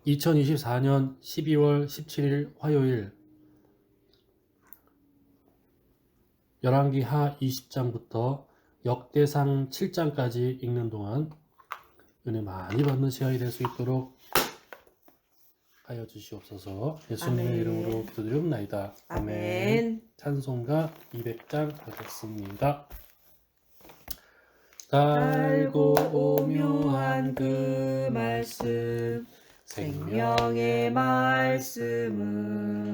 2024년 12월 17일 화요일 열왕기 하 20장부터 역대상 7장까지 읽는 동안 은혜 많이 받는 시간이 될 수 있도록 하여 주시옵소서. 예수님의 아멘. 이름으로 기도드리옵나이다. 아멘. 찬송가 200장 하겠습니다. 달고 오묘한 그 말씀, 생명의 말씀은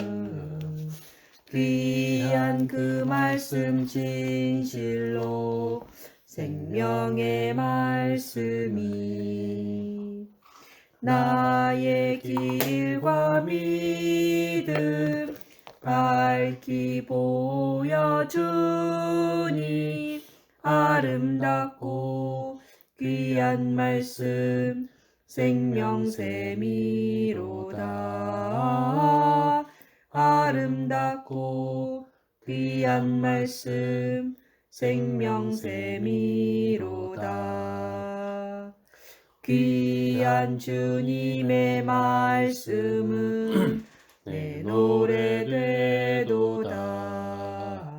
귀한 그 말씀 진실로 생명의 말씀이 나의 길과 믿음 밝히 보여주니 아름답고 귀한 말씀 생명샘이로다. 아름답고 귀한 말씀 생명샘이로다. 귀한 주님의 말씀은 내 노래 되도다.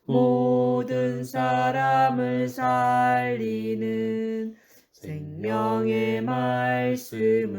모든 사람을 살리는 생명의 말씀은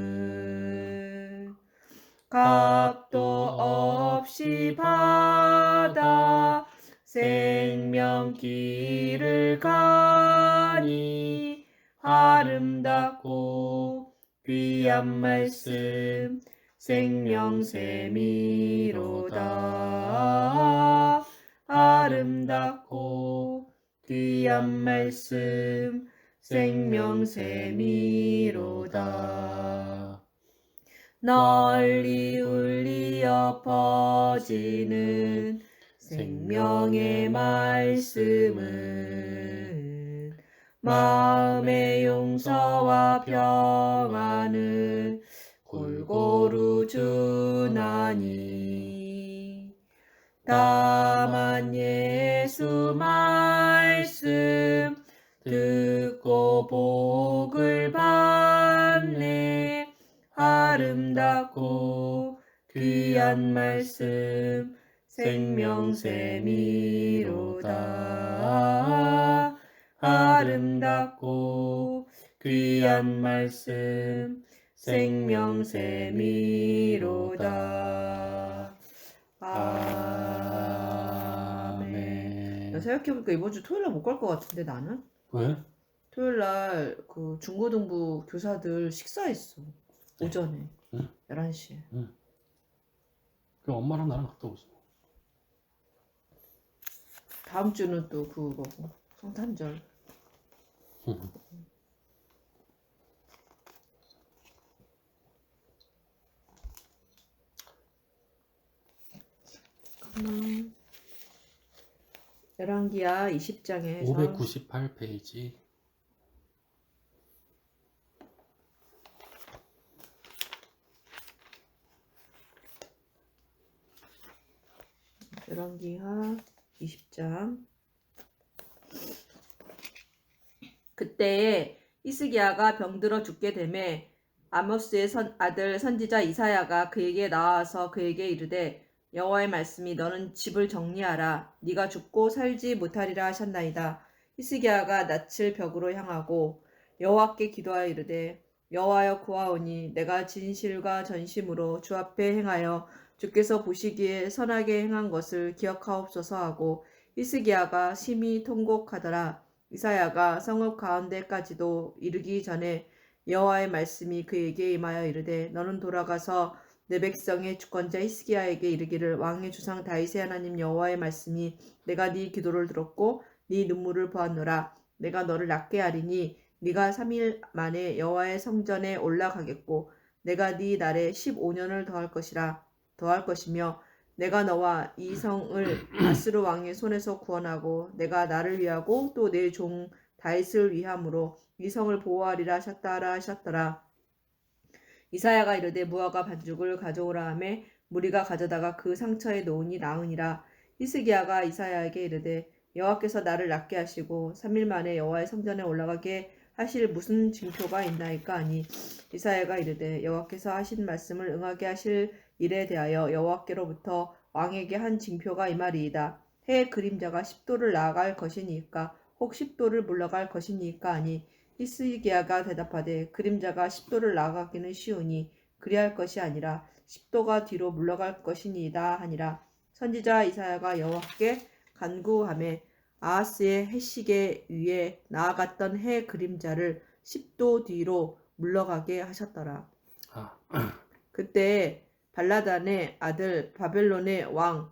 값도 없이 받아 생명길을 가니 아름답고 귀한 말씀 생명샘이로다. 아름답고 귀한 말씀 생명샘이로다. 널리 울리어 퍼지는 생명의 말씀은 마음의 용서와 평안을 골고루 주나니 다만 예수 말씀 듣고 복을 받네. 아름답고 귀한 말씀 생명샘이로다. 아름답고 귀한 말씀 생명샘이로다. 아멘. 생각해보니까 이번 주 토요일날 못 갈 것 같은데 나는? 왜? 토요일날 그 중고등부 교사들 식사했어. 오전에. 응? 11시에. 응. 그럼 엄마랑 나랑 갔다 오지. 다음 주는 또 그거고 성탄절. 열왕기하 20장에서 598페이지. 열왕기하 20장. 그때에 히스기야가 병들어 죽게 되매 아모스의 아들 선지자 이사야가 그에게 나와서 그에게 이르되 여호와의 말씀이 너는 집을 정리하라. 네가 죽고 살지 못하리라 하셨나이다. 히스기야가 낯을 벽으로 향하고 여호와께 기도하여 이르되 여호와여 구하오니 내가 진실과 전심으로 주 앞에 행하여 주께서 보시기에 선하게 행한 것을 기억하옵소서 하고 히스기야가 심히 통곡하더라. 이사야가 성읍 가운데까지도 이르기 전에 여호와의 말씀이 그에게 임하여 이르되 너는 돌아가서 내 백성의 주권자 히스기야에게 이르기를 왕의 주상 다윗의 하나님 여호와의 말씀이 내가 네 기도를 들었고 네 눈물을 보았노라. 내가 너를 낫게 하리니 네가 3일 만에 여호와의 성전에 올라가겠고 내가 네 날에 15년을 더할 것이며 내가 너와 이 성을 아스루 왕의 손에서 구원하고 내가 나를 위하고 또 내 종 다윗을 위함으로 이 성을 보호하리라 하셨더라. 이사야가 이르되 무화과 반죽을 가져오라 하매 무리가 가져다가 그 상처에 놓으니 나으니라. 히스기야가 이사야에게 이르되 여호와께서 나를 낫게 하시고 3일 만에 여호와의 성전에 올라가게 하실 무슨 징표가 있나이까 하니 이사야가 이르되 여호와께서 하신 말씀을 응하게 하실 일에 대하여 여호와께로부터 왕에게 한 징표가 이 말이이다. 해의 그림자가 10도를 나아갈 것이니까 혹 10도를 물러갈 것이니까 하니 히스기야가 대답하되 그림자가 10도를 나아가기는 쉬우니 그리할 것이 아니라 10도가 뒤로 물러갈 것이니이다 하니라. 선지자 이사야가 여호와께 간구하매 아하스의 해시계 위에 나아갔던 해 그림자를 10도 뒤로 물러가게 하셨더라. 그때 발라단의 아들 바벨론의 왕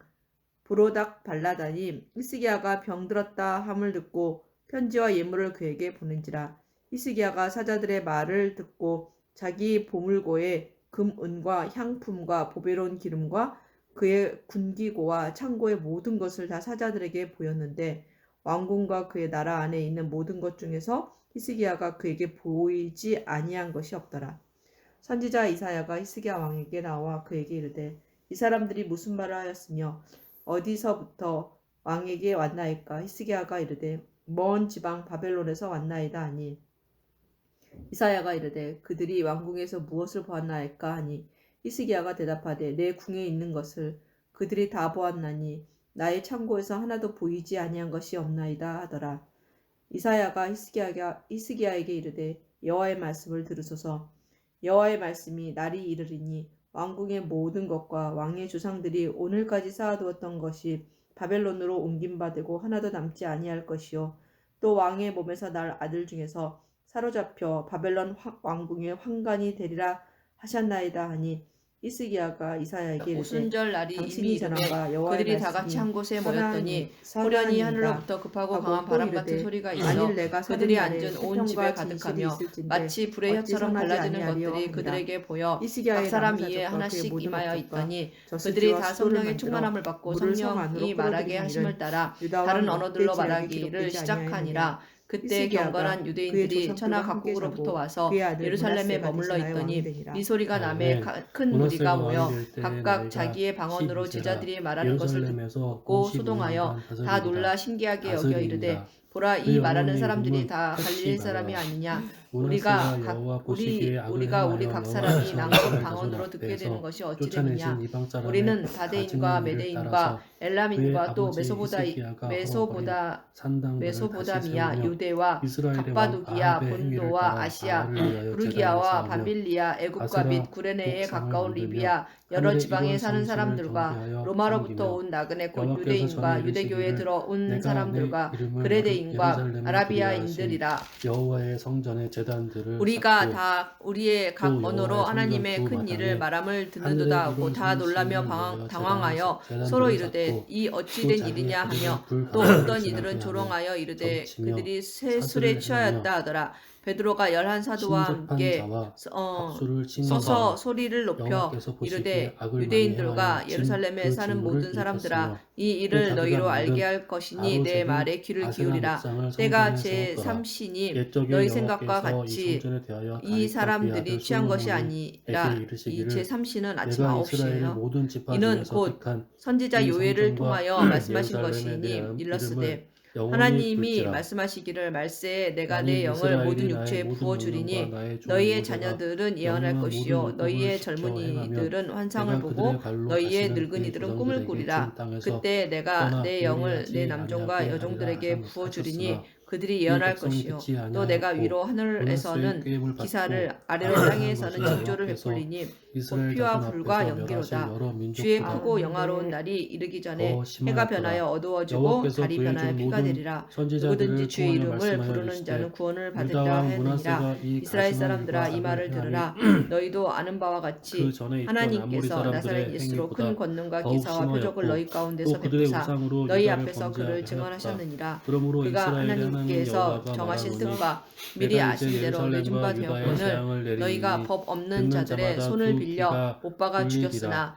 브로닥 발라단이 히스기야가 병들었다 함을 듣고 편지와 예물을 그에게 보낸지라. 히스기야가 사자들의 말을 듣고 자기 보물고에 금, 은과 향품과 보배로운 기름과 그의 군기고와 창고의 모든 것을 다 사자들에게 보였는데 왕궁과 그의 나라 안에 있는 모든 것 중에서 히스기야가 그에게 보이지 아니한 것이 없더라. 선지자 이사야가 히스기야 왕에게 나와 그에게 이르되 이 사람들이 무슨 말을 하였으며 어디서부터 왕에게 왔나이까? 히스기야가 이르되 먼 지방 바벨론에서 왔나이다 하니 이사야가 이르되 그들이 왕궁에서 무엇을 보았나이까 하니 히스기야가 대답하되 내 궁에 있는 것을 그들이 다 보았나니 나의 창고에서 하나도 보이지 아니한 것이 없나이다 하더라. 이사야가 히스기야에게 이르되 여호와의 말씀을 들으소서. 여호와의 말씀이 날이 이르리니 왕궁의 모든 것과 왕의 조상들이 오늘까지 쌓아두었던 것이 바벨론으로 옮김받고 하나도 남지 아니할 것이요 또 왕의 몸에서 날 아들 중에서 사로잡혀 바벨론 왕궁의 환관이 되리라 하셨나이다 하니 히스기야가 이사야에게 이르되 오순절 날이 이미 당신이 이르매 전함과 여호와의 그들이 다 같이 말씀이 한 곳에 모였더니 선하니이다. 호련히 하늘로부터 급하고 강한 바람 같은 소리가 있어 만일 내가 그들이 사는 날에 앉은 온 집에 수평과 진실이 가득하며 있을진데 마치 불의 어찌 혀처럼 선하지 갈라지는 아니하리요 것들이 하니라. 그들에게 보여 각 히스기야의 사람 남은 위에 사적과 그의 하나씩 모든 임하여 목적과 있더니 젖을 그들이 쥐와 다 수도를 성령의 만들어 충만함을 받고 물을 성 안으로 성령이 끌어들이는 말하게 일은 하심을 따라 유다와 다른 롯, 언어들로 지략에 말하기를 기록되지 시작하니라. 아니하였느냐. 그때 히스기야가 경건한 그의 유대인들이 조상들과 천하 함께 각국으로부터 자고 와서 그의 아들 예루살렘에 므낫세가 머물러 대신하여 왕이 있더니 되니라. 이 소리가 남에 아멘. 큰 무리가 므낫세가 모여 왕이 될 때에 각각 나이가 자기의 방언으로 12세라 제자들이 말하는 것을 예루살렘에서 듣고 55년간 소동하여 다 다스리니라. 놀라 신기하게 여겨 이르되 다스리니라. 보라 이 그의 말하는 어머니 사람들이 이름은 다 갈릴리 핫시바라. 사람이 아니냐. 므낫세가 여호와 보시기에 악을 우리가 우리 행하여 각 여호와 사람이 앞에서 낭독 이스라엘 자손 방언으로 듣게 되는 앞에서 것이 어찌 쫓아내신 되느냐. 이방 사람의 우리는 가증한 다데인과 일을 메데인과 따라서 그의 엘람인과 또 아버지 히스기야가 벌어버린 산당들을 다시 메소보다미아, 세우며 유대와 이스라엘의 왕 갑바도기야, 아합의 행위를 본도와 따라 아시아, 바알을 위하여 제단을 부르기아와 쌓으며 밤빌리아, 애굽과 가세라 및 구레네에 곡상을 가까운 만들며 리비아, 여러 하늘의 지방에 일월 사는 성신을 사람들과 경배하여 로마로부터 섬기며 온 나그네 곧 여호와께서 유대인과 전에 유대교에 이르시기를 들어온 내가 사람들과 내 이름을 그레데인과 예루살렘에 아라비아인들이라. 여호와의 성전의 제단들을 우리가 쌓고 다 우리의 각 또 언어로 여호와의 하나님의 성전 두 큰 일을 마당에 말함을 듣는도다 하늘의 하고 일월 다 놀라며 성신을 위하여 당황하여 제단들을 서로 이르되 쌓고 이 어찌 또 된 자기의 일이냐 아들을 하며 불 또 바알을 어떤 지나게 이들은 하며 조롱하여 이르되 점치며 그들이 사슬을 술에 행하며 취하였다 하더라. 베드로가 11사도와 신접한 함께 자와 박수를 치는 서서 자와 소리를 높여 여호와께서 보시기에 이르되 악을 많이 유대인들과 행하여 예루살렘에 진 사는 그 모든 진노를 사람들아 일으켰으며 이 또 일을 자기가 너희로 알게 만든 할 것이니 아로 내 재든 말에 귀를 아세라 기울이라. 목상을 때가 성전에 세웠더라. 제3시니 옛적에 너희 생각과 여호와께서 이 같이 성전에 대하여 이 다윗과 그의 사람들이 아들 취한 것이 솔로몬에게 아니라 이 이르시기를 제3시는 아침 내가 이스라엘의 9시예요. 모든 지파 이는 중에서 곧 택한 선지자 이 요엘을 성전과 통하여 말씀하신 예루살렘에 것이니 대한 일렀으되 이름을 영원히 하나님이 둘지라. 말씀하시기를 말세에 내가 만일 내 영을 이스라엘이 모든 나의 육체에 모든 부어주리니 명령과 나의 종 너희의 모세가 자녀들은 예언할 명령한 것이요 모든 너희의 율법을 지켜 젊은이들은 환상을 내가 보고 그들의 발로 너희의 다시는 늙은이들은 그의 꿈을 조상들에게 꾸리라. 준 땅에서 그때 내가 떠나 내 영을 그리하지 내 남종과 아니하게 여종들에게 하리라 부어주리니 하셨으나 그들이 이 예언할 백성이 것이요 듣지 또 내가 아니하였고 위로 므낫세의 하늘에서는 꾀임을 기사를 받고 아래로 악을 땅에서는 행한 것은 징조를 여호와께서 베풀리니 이스라엘 피와 자손 불과 앞에서 멸하신 연기로다. 여러 주의 민족보다 크고 영화로운 날이 이르기 전에 더 해가 심하였더라. 변하여 어두워지고 여호와께서 달이 그의 변하여 종 피가 모든 되리라. 선지자들을 누구든지 주의 통하여 이름을 말씀하여 부르는 이르시되 자는 구원을 유다 받으리라 왕 하느니라. 므낫세가 이 이스라엘 가증한 사람들아 일과 이 말을 악을 들으라. 너희도 아는 바와 같이 그 전에 있던 아모리 하나님께서 나사렛 사람들의 예수로 큰 행위보다 권능과 더욱 기사와 표적을 너희 심하였고 가운데서 또 그들의 베푸사 우상으로 너희 유다를 앞에서 그를 범죄하게 하였다. 증언하셨느니라. 그러므로 그가 이스라엘의 하나님 하나님께서 여호와가 정하신 말하노니 뜻과 미리 내가 아신 이제 대로 내준 바 예루살렘과 유다에 되었거늘 재앙을 내리니 너희가 법 없는 듣는 자들의 자마다 손을 두 빌려 귀가 못 박아 울리리라. 죽였으나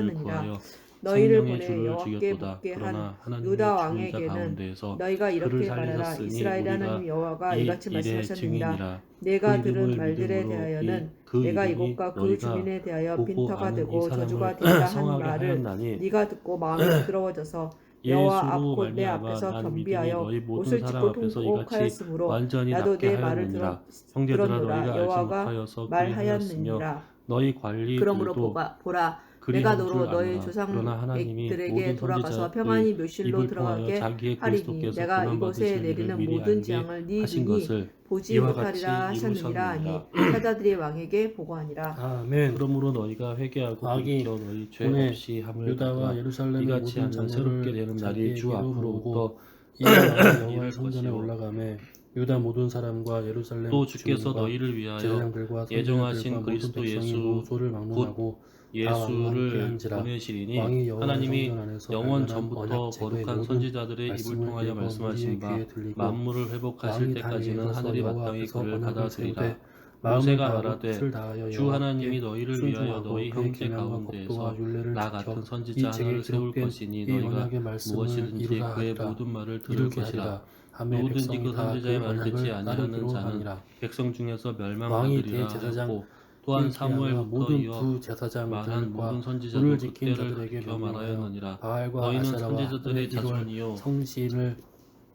하려느니라. 구하여 너희를 생명의 보내 줄을 여호와께 죽였도다. 묻게 한 그러나 하나님의 유다 죽은 자 왕에게는 가운데에서 너희가 그를 이렇게 말하라. 살리셨으니 이스라엘 하나님 우리가 여호와가 이 이같이 일의 말씀하셨느니라. 증인이라. 내가 그 들은 이름을 말들에 믿음으로 대하여는 그 내가 이름이 이곳과 그 너희가 주민에 대하여 보고 빈터가 아는 이 되고 사람을 저주가 되리라 한 성하게 말을 하였나니 네가 듣고 마음이 부드러워져서 여호와 예수로 앞곧 내 말미암아 앞에서 난 믿음이 겸비하여 너희 모든 옷을 사람 찢고 앞에서 이같이 통곡하였으므로 완전히 나도 낫게 내 말을 하였느니라. 형제들아 들었노라. 너희가 알지 여호와가 못하여서 그리 하였으며 말하였느니라. 너희 그러므로 관리들도 보라 그리 내가 한 줄 너로 너희 아노라. 그러나 하나님이 조상들에게 모든 돌아가서 선지자의 평안히 묘실로 입을 통하여 들어가게 자기의 하리니 그리스도께서 내가 고난 이곳에 받으실 일을 내리는 미리 모든 알게 재앙을 네 하신 눈이 것을 보지 이와 못하리라 같이 하셨느니라 하니 이루셨느니라. 사자들이 왕에게 보고하니라. 아멘. 그러므로 너희가 회개하고 악이 돌이켜 너희 죄 오늘 없이 함을 유다와 받으라. 예루살렘의 이같이 모든 하면 새롭게 장로를 되는 날이 주 자기에게로 앞으로부터 이와 여호와의 이를 성전에 것이요. 올라가매 유다 모든 사람과 예루살렘 또 주께서 주민과 너희를 위하여 제사장들과 예정하신 선지자들과 모든 그리스도 백성이 예수 모소를 막론하고 다 왕과 함께 예수를 한지라. 보내시리니 왕이 여호와의 하나님이 성전 안에서 영원 발견한 전부터 언약 제도의 거룩한 모든 선지자들의 입을 말씀을 통하여 읽어 말씀하신 무리의 바 귀에 들리고 만물을 회복하실 왕이 때까지는 다니엘서 하늘이 여호와 마땅히 앞에서 그를 언약을 받아들이라. 세우되 마음을 모세가 다하고 말하되 뜻을 다하여 주 여호와께 하나님이 너희를 위하여 순종하고 너희 그의 형제 계명과 가운데에서 법도와 율례를 나 지켜 같은 이 선지자 책에 하나를 세울 기록된 것이니 이 너희가 언약의 말씀을 무엇이든지 이루라 그의 하리라. 모든 말을 들을 이루게 것이라. 하리라. 하매 누구든지 백성이 그 다 선지자의 그 말 듣지 언약을 아니하는 따르기로 자는 하니라. 백성 중에서 왕이 멸망하리라 대제사장 하였고 또한 hilki야가 사무엘부터 모든 이어 말한 모든 부제사장들과 선지자도 불을 지킨 그때를 자들에게 가리켜 명령하여 말하였느니라. 바알과 너희는 아세라와 선지자들의 이월 자손이요 성신을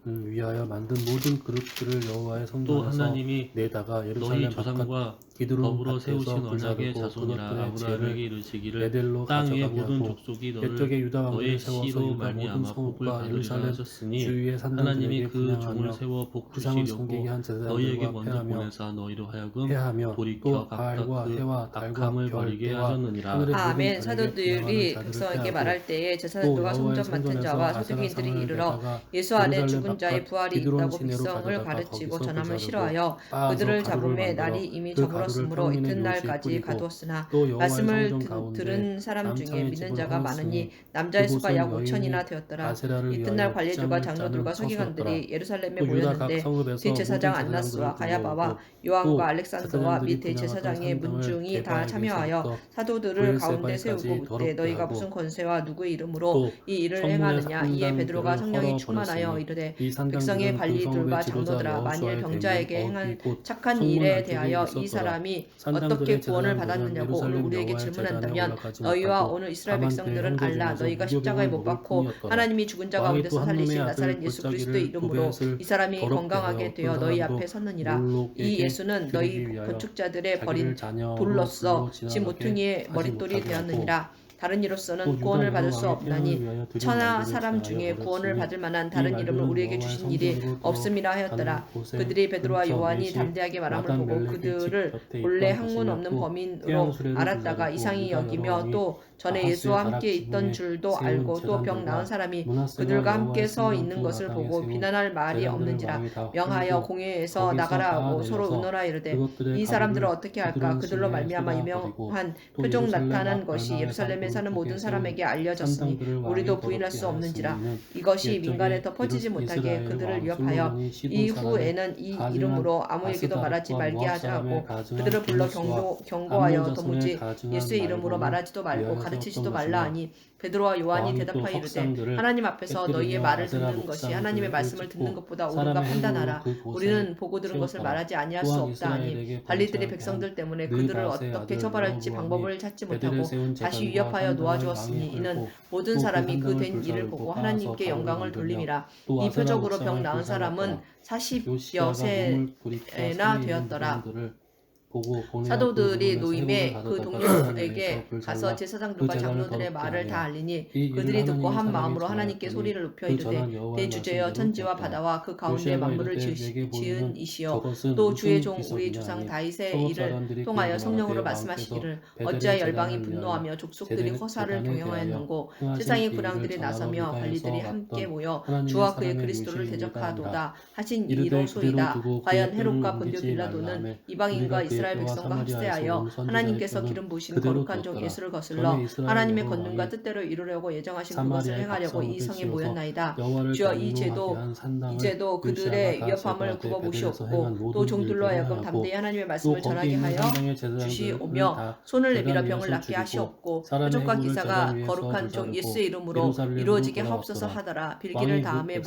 위하여 만든 모든 그릇들을 여호와의 또 성전에서 하나님이 내다가 너희 예루살렘 바깥 조상과 기드론 더불어 밭에서 세우신 언약의 불사르고 자손이라 그것들의 아브라함에게 죄를 이르시기를 베델로 땅 위의 가져가게 모든 하고 족속이 옛적에 너를 유다 왕들을 너의 세워서 씨로 유다 모든 말미암아 복을 성읍과 받으리라 예루살렘 하셨으니 주위의 하나님이 산당들에게 그 종을 분양하며 세워 복 우상을 주시려고 섬기게 한 너희에게 제사장들과 먼저 패하며 보내사 너희로 하여금 패하며 돌이켜 또 각각 바알과 그 해와 달과 악함을 별 버리게 때와 하셨느니라. 하늘의 모든 아멘. 별에게 사도들이 분양하는 자들을 백성에게 패하고 말할 때에 또 제사장들과 여호와의 성전 맡은 성전에서 자와 아세라 서기관들이 상을 이르러 내다가 예수 안에 예루살렘 죽은 자의 바깥 부활이 기드론 있다고 시내로 백성을 가져다가 가르치고 거기서 전함을 불사르고 싫어하여 빻아서 그들을 가루를 잡음에 만들어 날이 이미 그 가루를 저물었으므로 평민의 묘지에 이튿날까지 뿌리고 가두었으나 또 여호와의 말씀을 성전 가운데 들은 사람 중에 남창의 믿는 집을 자가 많으니 허물으니 남자의 수가 약 그곳은 5천이나 여인이 되었더라. 아세라를 이튿날 위하여 관리들과 짱을 장로들과 짜는 서기관들이 예루살렘에 또 유다 각 모였는데 성읍에서 대제사장 모든 안나스와 제사장들을 가야바와 불러오고 요한과 또 알렉산더와 및 제사장들이 분양하던 대제사장의 산당을 문중이 다 개바에게서부터 참여하여 사도들을 가운데 세우고 브엘세바에까지 묻되 더럽게 너희가 하고 무슨 권세와 누구의 이름으로 또 이 일을 성문의 행하느냐. 이에 베드로가 산당들을 성령이 헐어 충만하여 버렸으니 이르되 이 백성의 산당들은 그 관리들과 성읍의 지도자 장로들아 만일 여호수아의 병자에게 대면 행한 어귀 곧 착한 성문 일에 안쪽에 대하여 이 있었더라. 사람이 산당들의 어떻게 구원을 제사장들은 받았느냐고 오늘 예루살렘 우리에게 여호와의 재단에 질문한다면 올라가지 너희와 못하고 오늘 이스라엘 다만 그 백성들은 형제 알라. 중에서 너희가 무교병을 십자가에 못 먹을 박고 뿐이었더라. 하나님이 죽은 자 왕이 가운데서 또 한 놈의 살리신 아들 나사렛 예수 그리스도의 골짜기를 이름으로 도벳을 이 사람이 더럽게 건강하게 하여 되어 어떤 너희 사람도 앞에 섰느니라. 이 몰록에게 예수는 너희 기르기 위하여 건축자들의 버린 자기를 자녀로 돌로서 불러 지 지나가게 모퉁이의 하지 머릿돌이 못하게 하고 되었느니라. 다른 또 이로서는 유다 구원을 여러 받을 수 왕의 태양을 없나니 위하여 드린 천하 말들을 사람 제하여 중에 구원을 버렸으니 받을 만한 이 다른 이름을 말들은 우리에게 여호와의 주신 일이 성전으로 없음이라 하였더라. 그들이 베드로와 요한이 담대하게 말함을 보고 그들을 본래 학문 없는 범인으로 알았다가 이상히 여기며 또 전에 예수와 함께 있던 줄도 알고 또 병 나은 사람이 그들과 함께 서 있는 것을 보고 비난할 말이 없는지라 명하여 공회에서 나가라 하고 서로 의논하 이르되 이 사람들을 어떻게 할까. 그들로 말미암아 유명한 표적 나타난 것이 예루살렘에 사는 모든 사람에게 알려졌으니 우리도 부인할 수 없는지라. 이것이 민간에 더 퍼지지 못하게 그들을 위협하여 이후에는 이 이름으로 아무에게도 말하지 말게 하자고 그들을 불러 경고하여 도무지 예수의 이름으로 말하지도 말고 가르치지도 말라 하니 베드로와 요한이 대답하여 이르되 하나님 앞에서 너희의 말을 듣는 것이 하나님의 말씀을 듣는 것보다 옳은가 판단하라. 우리는 보고 들은 것을 말하지 아니할 수 없다 하니 관리들이 백성들 때문에 그들을 어떻게 처벌할지 방법을 찾지 못하고 다시 위협하여 놓아주었으니 이는 모든 사람이 그 된 일을 보고 하나님께 영광을 돌림이라. 이 표적으로 병 나은 사람은 40여 세나 되었더라. 사도들이 노임에 그 동료에게 가서 제사장들과 장로들의 말을 다 알리니 그들이 듣고 한 마음으로 하나님께 소리를 높여 이르되 대주제여 천지와 바다와 그 가운데 만물을 지은 이시여 또 주의 종 우리 조상 다윗의 일을 통하여 성령으로 말씀하시기를 어찌하여 열방이 분노하며 족속들이 허사를 경영하였는고 세상의 군왕들이 나서며 관리들이 함께 모여 주와 그의 그리스도를 대적하도다 하신 이로소이다. 과연 헤롯과 본디오 빌라도는 이방인과 이스라엘 백성과 합세하여 하나님께서 기름 부으신 거룩한 종 예수를 거슬러 하나님의 권능과 뜻대로 이루려고 예정하신 그것을 행하려고 이 성에 모였나이다. 주여 이제도 그들의 위협함을 굽어보시옵고 또 종들로 하여금 담대히 하나님의 말씀을 전하게 하여 주시오며 손을 내밀어 병을 낫게 하시옵고 표적과 기사가 거룩한 종 예수의 이름으로 이루어지게 하옵소서 하더라. 빌기를 다음에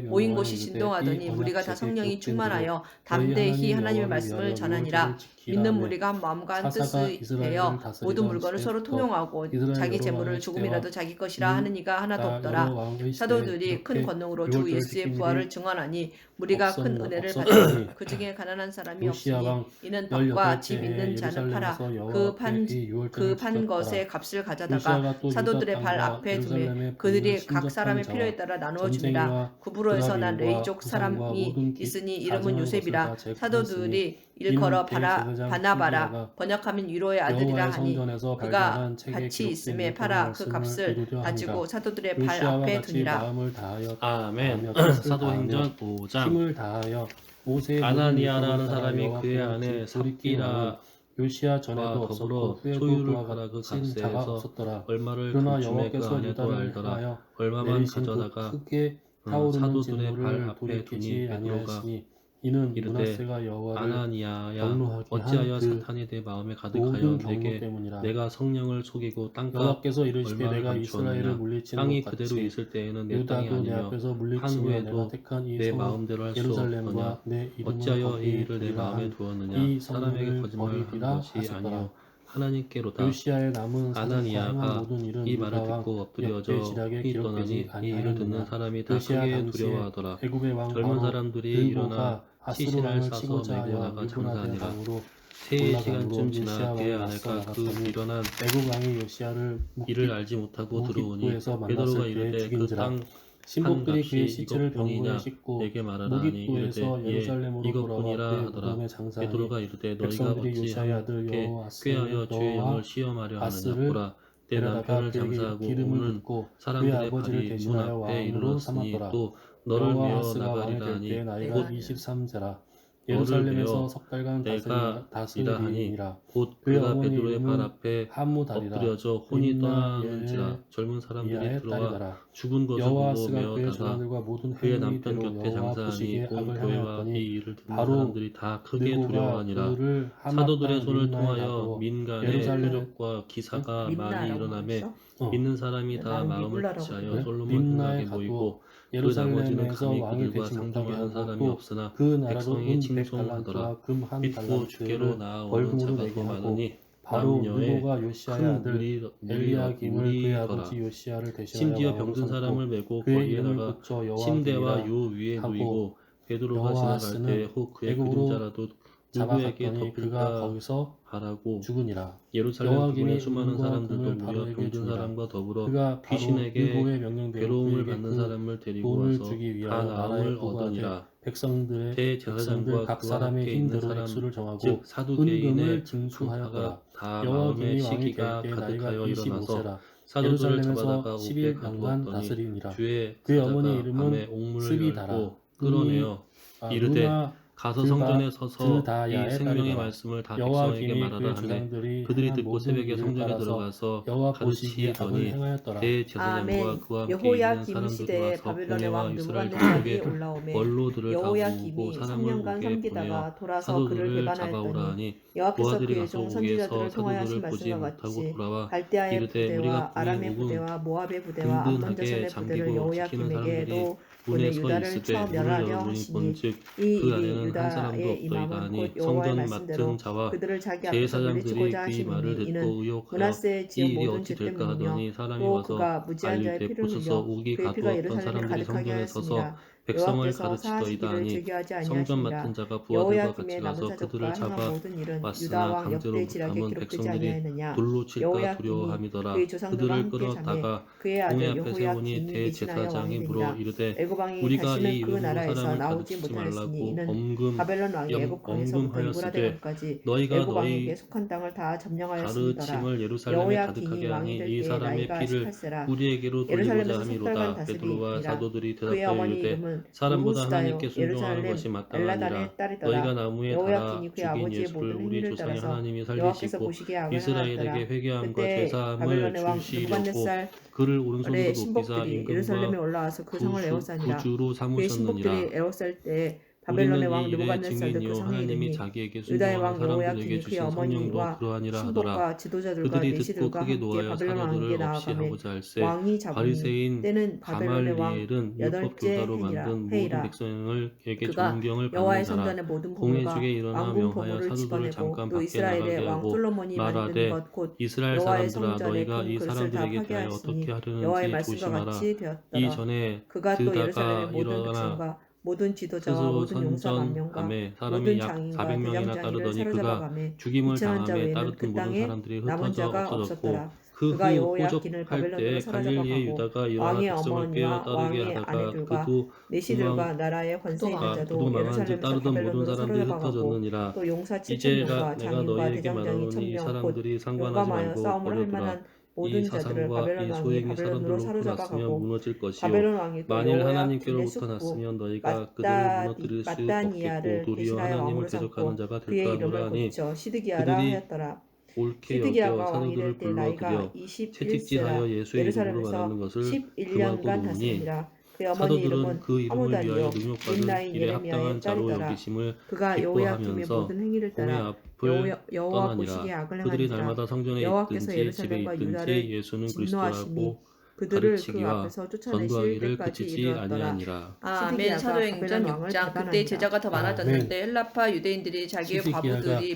모인 곳이 진동하더니 무리가 다 성령이 충만하여 담대히 하나님의 말씀을 전하니라. 믿는 무리가 한 마음과 한 사사가 뜻이 이스라엘을 되어 다스리던 모든 물건을 서로 시대부터 통용하고 이스라엘 자기 여러 재물을 왕의 조금이라도 시대와 자기 것이라 하는 이가 하나도 여러 없더라. 왕의 사도들이 시대에 큰 이렇게 권능으로 주 유월절 예수의 지킨 부활을 일이 증언하니 우리가 큰 은혜를 없었나니 받으니 그 중에 가난한 사람이 요시야 없으니 왕 이는 덕과 집 18세 있는 해에 자는 팔아 예루살렘에서 여호와 그 앞에 판 이 유월절을 그 판 지켰더라. 것의 값을 가져다가 요시야가 또 사도들의 유다 발 땅과 앞에 두매 예루살렘에 그들이 붙는 각 사람의 신접한 필요에 자와 따라 나누어 줍니다. 전쟁이와 구브로에서 난 드라빔과 레이족 구상과 사람이 모든 있으니 이름은 가증한 요셉이라. 것을 다 제거했으니 사도들이 이는 일컬어 대제사장 바나바라 신지야가 번역하면 위로의 아들이라 여호와의 하니 성전에서 그가 발견한 책에 밭이 기록된 있음에 율법의 팔아 그 말씀을 값을 이루려 가지고 함이라. 사도들의 발 요시야와 앞에 같이 두니라. 마음을 다하여 아멘. 뜻을 사도행전 다하며 5장. 힘을 다하여 모세의 아나니아라는 모든 율법을 따라 사람이 여호와 그의 앞에 아내 돌이킨 왕은 삽비라와 요시야 전에도 없었고 더불어 후에도 소유를 그와 팔아 그 같은 자가 값에서 없었더라. 얼마를 그러나 감춤에 그 여호와께서 아내도 유다를 알더라. 향하여 얼마만 내리신 그 가져다가 크게 타오르는 사도들의 발 진노를 앞에 돌이키지 두니 베드로가 아니하였으니 이는 이르되 므낫세가 여호와를 아나니아야 경노하게 어찌하여 한 그 사탄이 내 마음에 모든 가득하여 경로 내게 때문이라. 내가 성령을 속이고 땅값 여호와께서 이르시되 얼마를 내가 이스라엘을 감추었느냐. 물리치는 땅이 것 그대로 같이 있을 때에는 내 땅이 유다도 내 아니며 앞에서 한 물리치며 내가 후에도 택한 이 내 성읍 마음대로 할 수 예루살렘과 없거냐. 내 이름을 어찌하여 이 거기에 일을 내 두리라 마음에 한 두었느냐. 이 사람에게 성문을 거짓말한 버리리라 것이 하셨더라. 아니요 하나님께로다. 요시야의 남은 사적과 행한 아나니아가 모든 일은 이 말을 유다 왕 듣고 엎드려져 역대 지략에 혼이 기록되지 떠나니 이 일을 듣는 아니하였느냐. 사람이 다 요시야 크게 당시에 두려워하더라. 애굽의 왕 젊은 바로 사람들이 일어나 들보가 아수르 시신을 왕을 싸서 치고자 메고 하여 나가 유브라데 장사하니라. 강으로 3시간쯤 올라감으로 지나 요시야 그의 왕이 맞서 아내가 그 나갔더니 일어난 애굽 왕이 요시야를 이를 알지 못하고 들어오니 무깃구에서 베드로가 만났을 때 이르되 그 죽인지라. 땅 신복들이 그의 값이 시체를 병거에 이것뿐이냐 싣고 내게 말하라 하니 무깃구에서 이르되 예 예루살렘으로 이것뿐이라 돌아와 하더라. 무덤에 장사하니 베드로가 이르되 너희가 백성들이 어찌 요시야의 아들 함께 여호아스를 꾀하여 주의 너와 영을 시험하려 하느냐. 아스를 보라 내 데려다가 남편을 그에게 장사하고 기름을 오는 붓고 그의 사람들의 아버지를 발이 문 대신하여 앞에 왕으로 이르렀으니 삼았더라. 또 너를 메어 여호아스가 왕이 나가리라 될 하니 때 나이가 내가 23세라. 너를 예루살렘에서 메어 석 달간 내가 이라 하니 다스리니라. 곧 그의 그가 어머니 베드로의 발 이름은 앞에 하무다리라. 엎드려져 혼이 림나 떠나는지라. 젊은 사람들이 미아의 들어와 딸이더라. 죽은 것을 보고 여호아스가 그의 메어다가 조상들과 모든 그의 행위대로 남편 곁에 여호와 장사하니 보시기에 온 악을 교회와 이 행하였더니 일을 듣는 바로 사람들이 다 크게 느고가 두려워하니라. 그를 하마 사도들의 땅 손을 림나에 통하여 놔두어 민간의 예루살렘 표적과 기사가 많이 림나라고 일어나매 했어? 믿는 사람이 다 나는 마음을 리블라라고 지하여 그래. 솔로몬 림나에 흥하게 모이고 그 예루살렘에서 나머지는 감히 왕이 그들과 되지 못하게 상종하는 하고 사람이 또 없으나 그 나라로 백성이 은 칭송하더라. 100달란트와 금 한 믿고 주께로 달란트를 나아오는 벌금으로 자가 내게 더 하고 많으니 바로 남녀의 느고가 요시야의 큰 아들 엘리야김을 그의 아버지 요시야를 대신하여 심지어 왕으로 병든 삼고 사람을 메고 그의 거기에다가 이름을 붙여 침대와 여호와김이라 요 위에 하고 누이고 베드로가 지나갈 여호아스는 때 혹 그의 애굽으로 그림자라도 누구에게 잡아갔더니 그가 덮일까 거기서 하라고. 죽으니라. 예루살렘 여호와김이 부근의 수많은 은과 사람들도 금을 모여 바로에게 병든 주니라. 사람과 더불어 그가 바로 귀신에게 느고의 명령대로 괴로움을 그에게 받는 그 사람을 데리고 돈을 와서 주기 다 위하여 나음을 나라에 보고하되 얻으니라. 백성들 대제사장과 각 그와 사람의 함께 있는 힘대로 사람 액수를 정하고 즉 은금을 사두개인의 징수하였더라. 풍파가 다 마음의 여호와김이 왕이 시기가 될 때 나이가 가득하여 일어나서 25세라. 사도들을 잡아다가 예루살렘에서 옥에 11년간 가두었더니 다스리니라. 주의 그의 사자가 어머니 이름은 밤에 옥문을 스비다라. 열고 끌어내어 이르되 가서 성전에 서서 이 생명의 말씀을 다 백성에게 말하라 하매 그들이 듣고 새벽에 성전에 들어가서 여호와 보시기에 악을 가르치더니 행하였더라. 대제사장과 아멘. 그와 함께 있는 여호야김 사람들이 시대에 와서 바빌론의 공회와 왕 이스라엘 느부갓네살이 족속의 올라오매 원로들을 다 모으고 여호야김이 사람을 3년간 옥에 보내어 섬기다가 돌아서 그를 사도들을 잡아오라 배반하였더니 하니 여호와께서 고아들이 그의 가서 종 옥에서 선지자들을 통하여 하신 사도들을 보지 말씀과 못하고 같이 돌아와 갈대아의 이르되 부대와 우리가 아람의 분이 옥은 부대와 모압의 부대와 암몬 든든하게 자손의 부대를 잠기고 지키는 여호야김에게도 사람들이 보내 문에 서 유다를 있으되 쳐 문을 멸하려 열어보니 하시니 본즉 이 그 일이 안에는 한 사람도 유다의 없더이다 이맘은 하니 곧 여호와의 성전 말씀대로 맡은 자와 그들을 자기 앞에서 제사장들이 물리치고자 그의 말을 하시니 듣고 이는 의혹하여 므낫세의 이 지은 일이 모든 어찌 죄 될까 때문이며 하더니 사람이 또 와서 그가 무지한 자의 알리되 피를 보소서 흘려 옥이 그의 피가 가두었던 예루살렘에 사람들이 가득하게 성전에 서서 하였습니다. 백성을 여호와께서 가르치더이다 사하시기를 하니 즐겨하지 성전 아니하시니라. 맡은 자가 부하들과 같이 여호야김의 가서 남은 그들을 사적과 행한 잡아 모든 일은 왔으나 유다왕 강제로 역대 지략에 못함은 기록되지 백성들이 아니하였느냐. 돌로 칠까 여호야김이 두려워함이더라. 그의 조상들과 그들을 함께 잠에 끌어다가 그의 공회 아들 앞에 세우니 여호야김이 대신하여 왕이 대제사장이 물어 되니라. 이르되 애굽 왕이 우리가 이 다시는 그 이름으로 나라에서 사람을 나오지 가르치지 못하였으니 말라고 이는 바벨론 왕이 애굽 강에서부터 유브라데 엄금하였으되 강까지 너희가 애굽 너희 왕에게 속한 땅을 다 점령하였음이더라. 가르침을 예루살렘에 여호야김이 가득하게 왕이 하니 될 이 때 사람의 나이가 피를 18세라. 우리에게로 돌리고자 예루살렘에서 석 달간 함이로다. 베드로와 다스리니라. 사도들이 그의 대답하여 어머니 이르되 이름은 사람보다 누후스다요. 하나님께 순종하는 것이 예루살렘 마땅하니라. 엘라단의 딸이더라. 너희가 나무에 달아 여호야김이 그의 죽인 아버지의 예수를 모든 우리 행위를 조상의 따라서 하나님이 여호와께서 살리시고 보시기에 악을 이스라엘에게 행하였더라. 회개함과 그때 제사함을 바벨론의 왕 주시려고 느부갓네살 그를 오른손으로 의 높이사 신복들이 예루살렘에 임금과 올라와서 그 성을 에워싸니라. 구주로 그의 삼으셨느니라. 신복들이 에워쌀 때 바벨론의 우리는 왕 이 일의 느부갓네살도 그 증인이요 상에 하나님이 이르니 자기에게 유다의 순종하는 왕 사람들에게 여호야김이 그의 주신 성령도 어머니와 그러하니라 하더라. 신복과 지도자들과 그들이 듣고 내시들과 크게 함께 노하여 바벨론 왕에게 사도들을 없이 나아가매 하고자 할세. 왕이 잡으니 바리새인 때는 바벨론의 왕 가말리엘은 율법 여덟째 교사로 만든 모든 해이라. 백성에게 그가 존경을 여호와의 받는 자라. 성전의 모든 공회 보물과 중에 일어나 왕궁 명하여 보물을 사도들을 집어내고 잠깐 또 밖에 이스라엘의 나가게 왕 하고 솔로몬이 만든 말하되 것 곧 이스라엘 여호와의 사람들아 성전의 너희가 이 금 그릇을 다 사람들에게 대하여 파괴하였으니 어떻게 여호와의 하려는지 말씀과 조심하라. 같이 되었더라. 이전에 그가 또 예루살렘의 드다가 모든 일어나 백성과 모든 지도자와 모든 용사 만명과 선전함에 사람이 모든 약 장인과 400명이나 대장장이를 따르더니 그가 사로잡아가매 죽임을 2,000원 자 당함에 외에는 따르던 그 모든 땅에 사람들이 남은 흩어져 자가 없어졌고 없었더라. 그 그가 후 여호야긴을 호접할 바벨론으로 때 사로잡아 갈릴리의 가고 유다가 일어나 왕의 백성을 어머니와 깨어 따르게 왕의 하다가 아내들과 그도 내시들과 나라의 권세 있는 그도 자도 망한 즉 예루살렘에서 따르던 모든 바벨론으로 사람들이 사로잡아 가고 흩어졌느니라. 또 용사 이제가 7,000명과 내가 장인과 너희에게 대장장이 말하노니 이 1,000명 곧 사람들이 상관하지 용감하여 말고 싸움을 할 꺼져두라. 만한 이 모든 자들을 사상과 바벨론 이 왕이 소행이 바벨론으로 사람들로부터 사로잡아 났으면 가고 무너질 것이요 바벨론 왕이 또 만일 여호야긴의 하나님께로부터 숙부 났으면 너희가 그들을 무너뜨릴 수 없겠고 마따니아를 도리어 대신하여 하나님을 왕으로 대적하는 삼고 자가 될 그의 거라 이름을 하노라니 고쳐 시드기야라 그들이 하였더라. 옳게 여겨 시드기야가 왕이 사도들을 될 때 나이가 불러들여 21세라 채찍질하여 예수의 이름으로 예루살렘에서 말하는 것을 11년간 금하고 놓으니 다스리니라. 그의 어머니 사도들은 이름은 그 이름을 위하여 하무다리요 능욕받은 린나인 일에 합당한 예레미야의 자로 딸이더라. 여기심을 그가 여호야김의 기뻐하면서 모든 행위를 공의 따라 앞을 여호와 보시기에 떠나니라. 악을 그들이 행한지라. 날마다 성전에 여호와께서 있든지 집에 예루살렘과 있든지 유다를 예수는 진노하시니 그리스도라고 그들을 그 가르치기와 앞에서 쫓아내실 전도하기를 때까지 그치지 이르렀더라. 아니하니라. 시드기야가 아멘. 사도행전 바벨론 왕을 6장. 그때 배반하니라. 제자가 더 많아졌는데 아멘. 헬라파 유대인들이 자기의 시드기야가 과부들이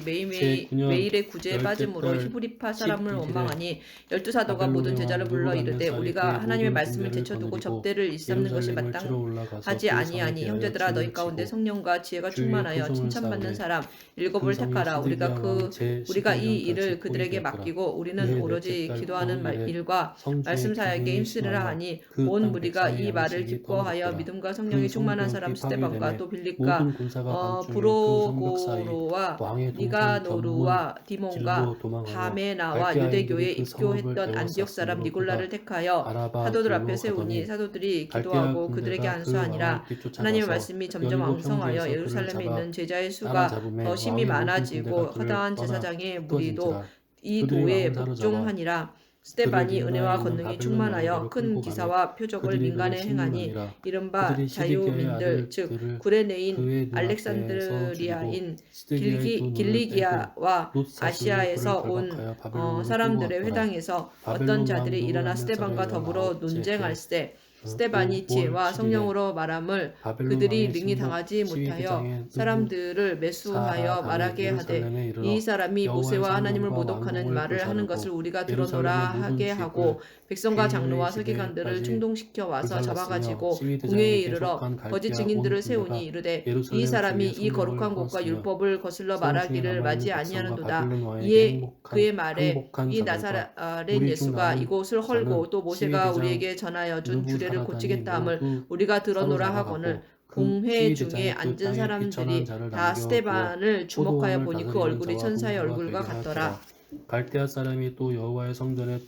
제9년 매일의 구제에 열째 빠짐으로 달 히브리파 사람을 12일에 원망하니 12사도가 모든 바벨론의 제자를 왕 불러 이르되 느부갓네살이 우리가 그의 하나님의 모든 말씀을 군대를 제쳐두고 거느리고 접대를 일삼는 것이 예루살렘을 치러 마땅하지 올라가서 아니하니 그 성에 대하여 형제들아 진을 너희 가운데 치고 성령과 지혜가 주의 충만하여 표정을 칭찬받는 쌓으되 사람 일곱을 그 성이 택하라. 시드기야 우리가 왕 제 우리가 이 11년까지 일을 그들에게 포위되었더라. 맡기고 우리는 그의 오로지 넷째 달 기도하는 9일에 일과 성중에 말씀 사역에 기근이 힘쓰리라 심하여 하니 그 온 땅 무리가 백성의 이 말을 양식이 기뻐하여 떨어졌더라. 믿음과 성령이 그 충만한 성벽이 사람 스데반과 파괴되매 또 빌립과 모든 군사가 밤중에 그 성벽 사이 브로고로와 왕의 동선 니가노루와 디몬과 길로 도망하여 바메나와 갈대아인들이 유대교에 그 성읍을 입교했던 안디옥 사람 에워쌌으므로 니골라를 택하여 아라바 사도들 길로 앞에 세우니 가더니 사도들이 갈대아 기도하고 그들에게 군대가 그 안수하니라. 왕을 뒤쫓아가서 하나님의 말씀이 점점 열국 왕성하여 평지에서 예루살렘에 그를 있는 제자의 수가 따라잡음에 더 심히 왕의 모든 많아지고 군대가 그를 허다한 떠나 제사장의 무리도 흩어진지라. 이 그들이 도에 왕을 사로잡아 복종하니라. 스데반이 그를 은혜와 림나에 있는 권능이 바벨론 충만하여 왕에게로 큰 끌고 기사와 표적을 그들이 민간에 그를 행하니 심문하니라. 이른바 그들이 시드기야의 자유민들 즉 아들들을 구레네인 그의 눈앞에서 알렉산드리아인 시드기야의 두 눈을 길리기아와 떼고 롯 아시아에서 사슴이 온 그를 발박하여 바벨론으로 사람들의 끌고 왔더라. 회당에서 바벨론 어떤 자들이 왕 일어나 느부갓네살의 스데반과 더불어 19째 논쟁할세 또 스데반이 지혜와 5월 성령으로 말함을 바벨론 그들이 왕의 능히 신복 당하지 못하여 12대장의 사람들을 매수하여 말하게 하되 이 사람이 모세와 하나님을 모독하는 말을 하는 것을 우리가 들어노라 하게 하고 백성과 장로와 서기관들을 충동시켜 와서 잡아가지고 공회에 이르러 거짓 증인들을 세우니 이르되 이 사람이 이 거룩한 곳과 율법을 거슬러 말하기를 맞이 아니하는도다. 이에 그의 말에 이 나사렛 예수가 이곳을 헐고 또 모세가 우리에게 전하여 준 규례를 고치겠다 함을 우리가 들어노라 하거늘 공회 중에 앉은 사람들이 다 스데반을 주목하여 보니 그 얼굴이 천사의 얼굴과 같더라. 갈대아 사람이 또 여호와의 성전에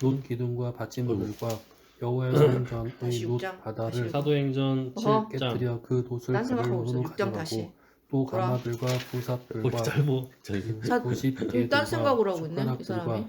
놋 기둥과 받침들과 여호와의 성전의 다시 놋 6장 바다를 사도행전 7장 깨뜨려 그 돛을 딴 생각하고 있어. 바벨론으로 6장 다시. 가져가고 또 돌아. 가마들과 뭘 부삽들과 짧어 딴 생각으로 하고 있네 이 사람이.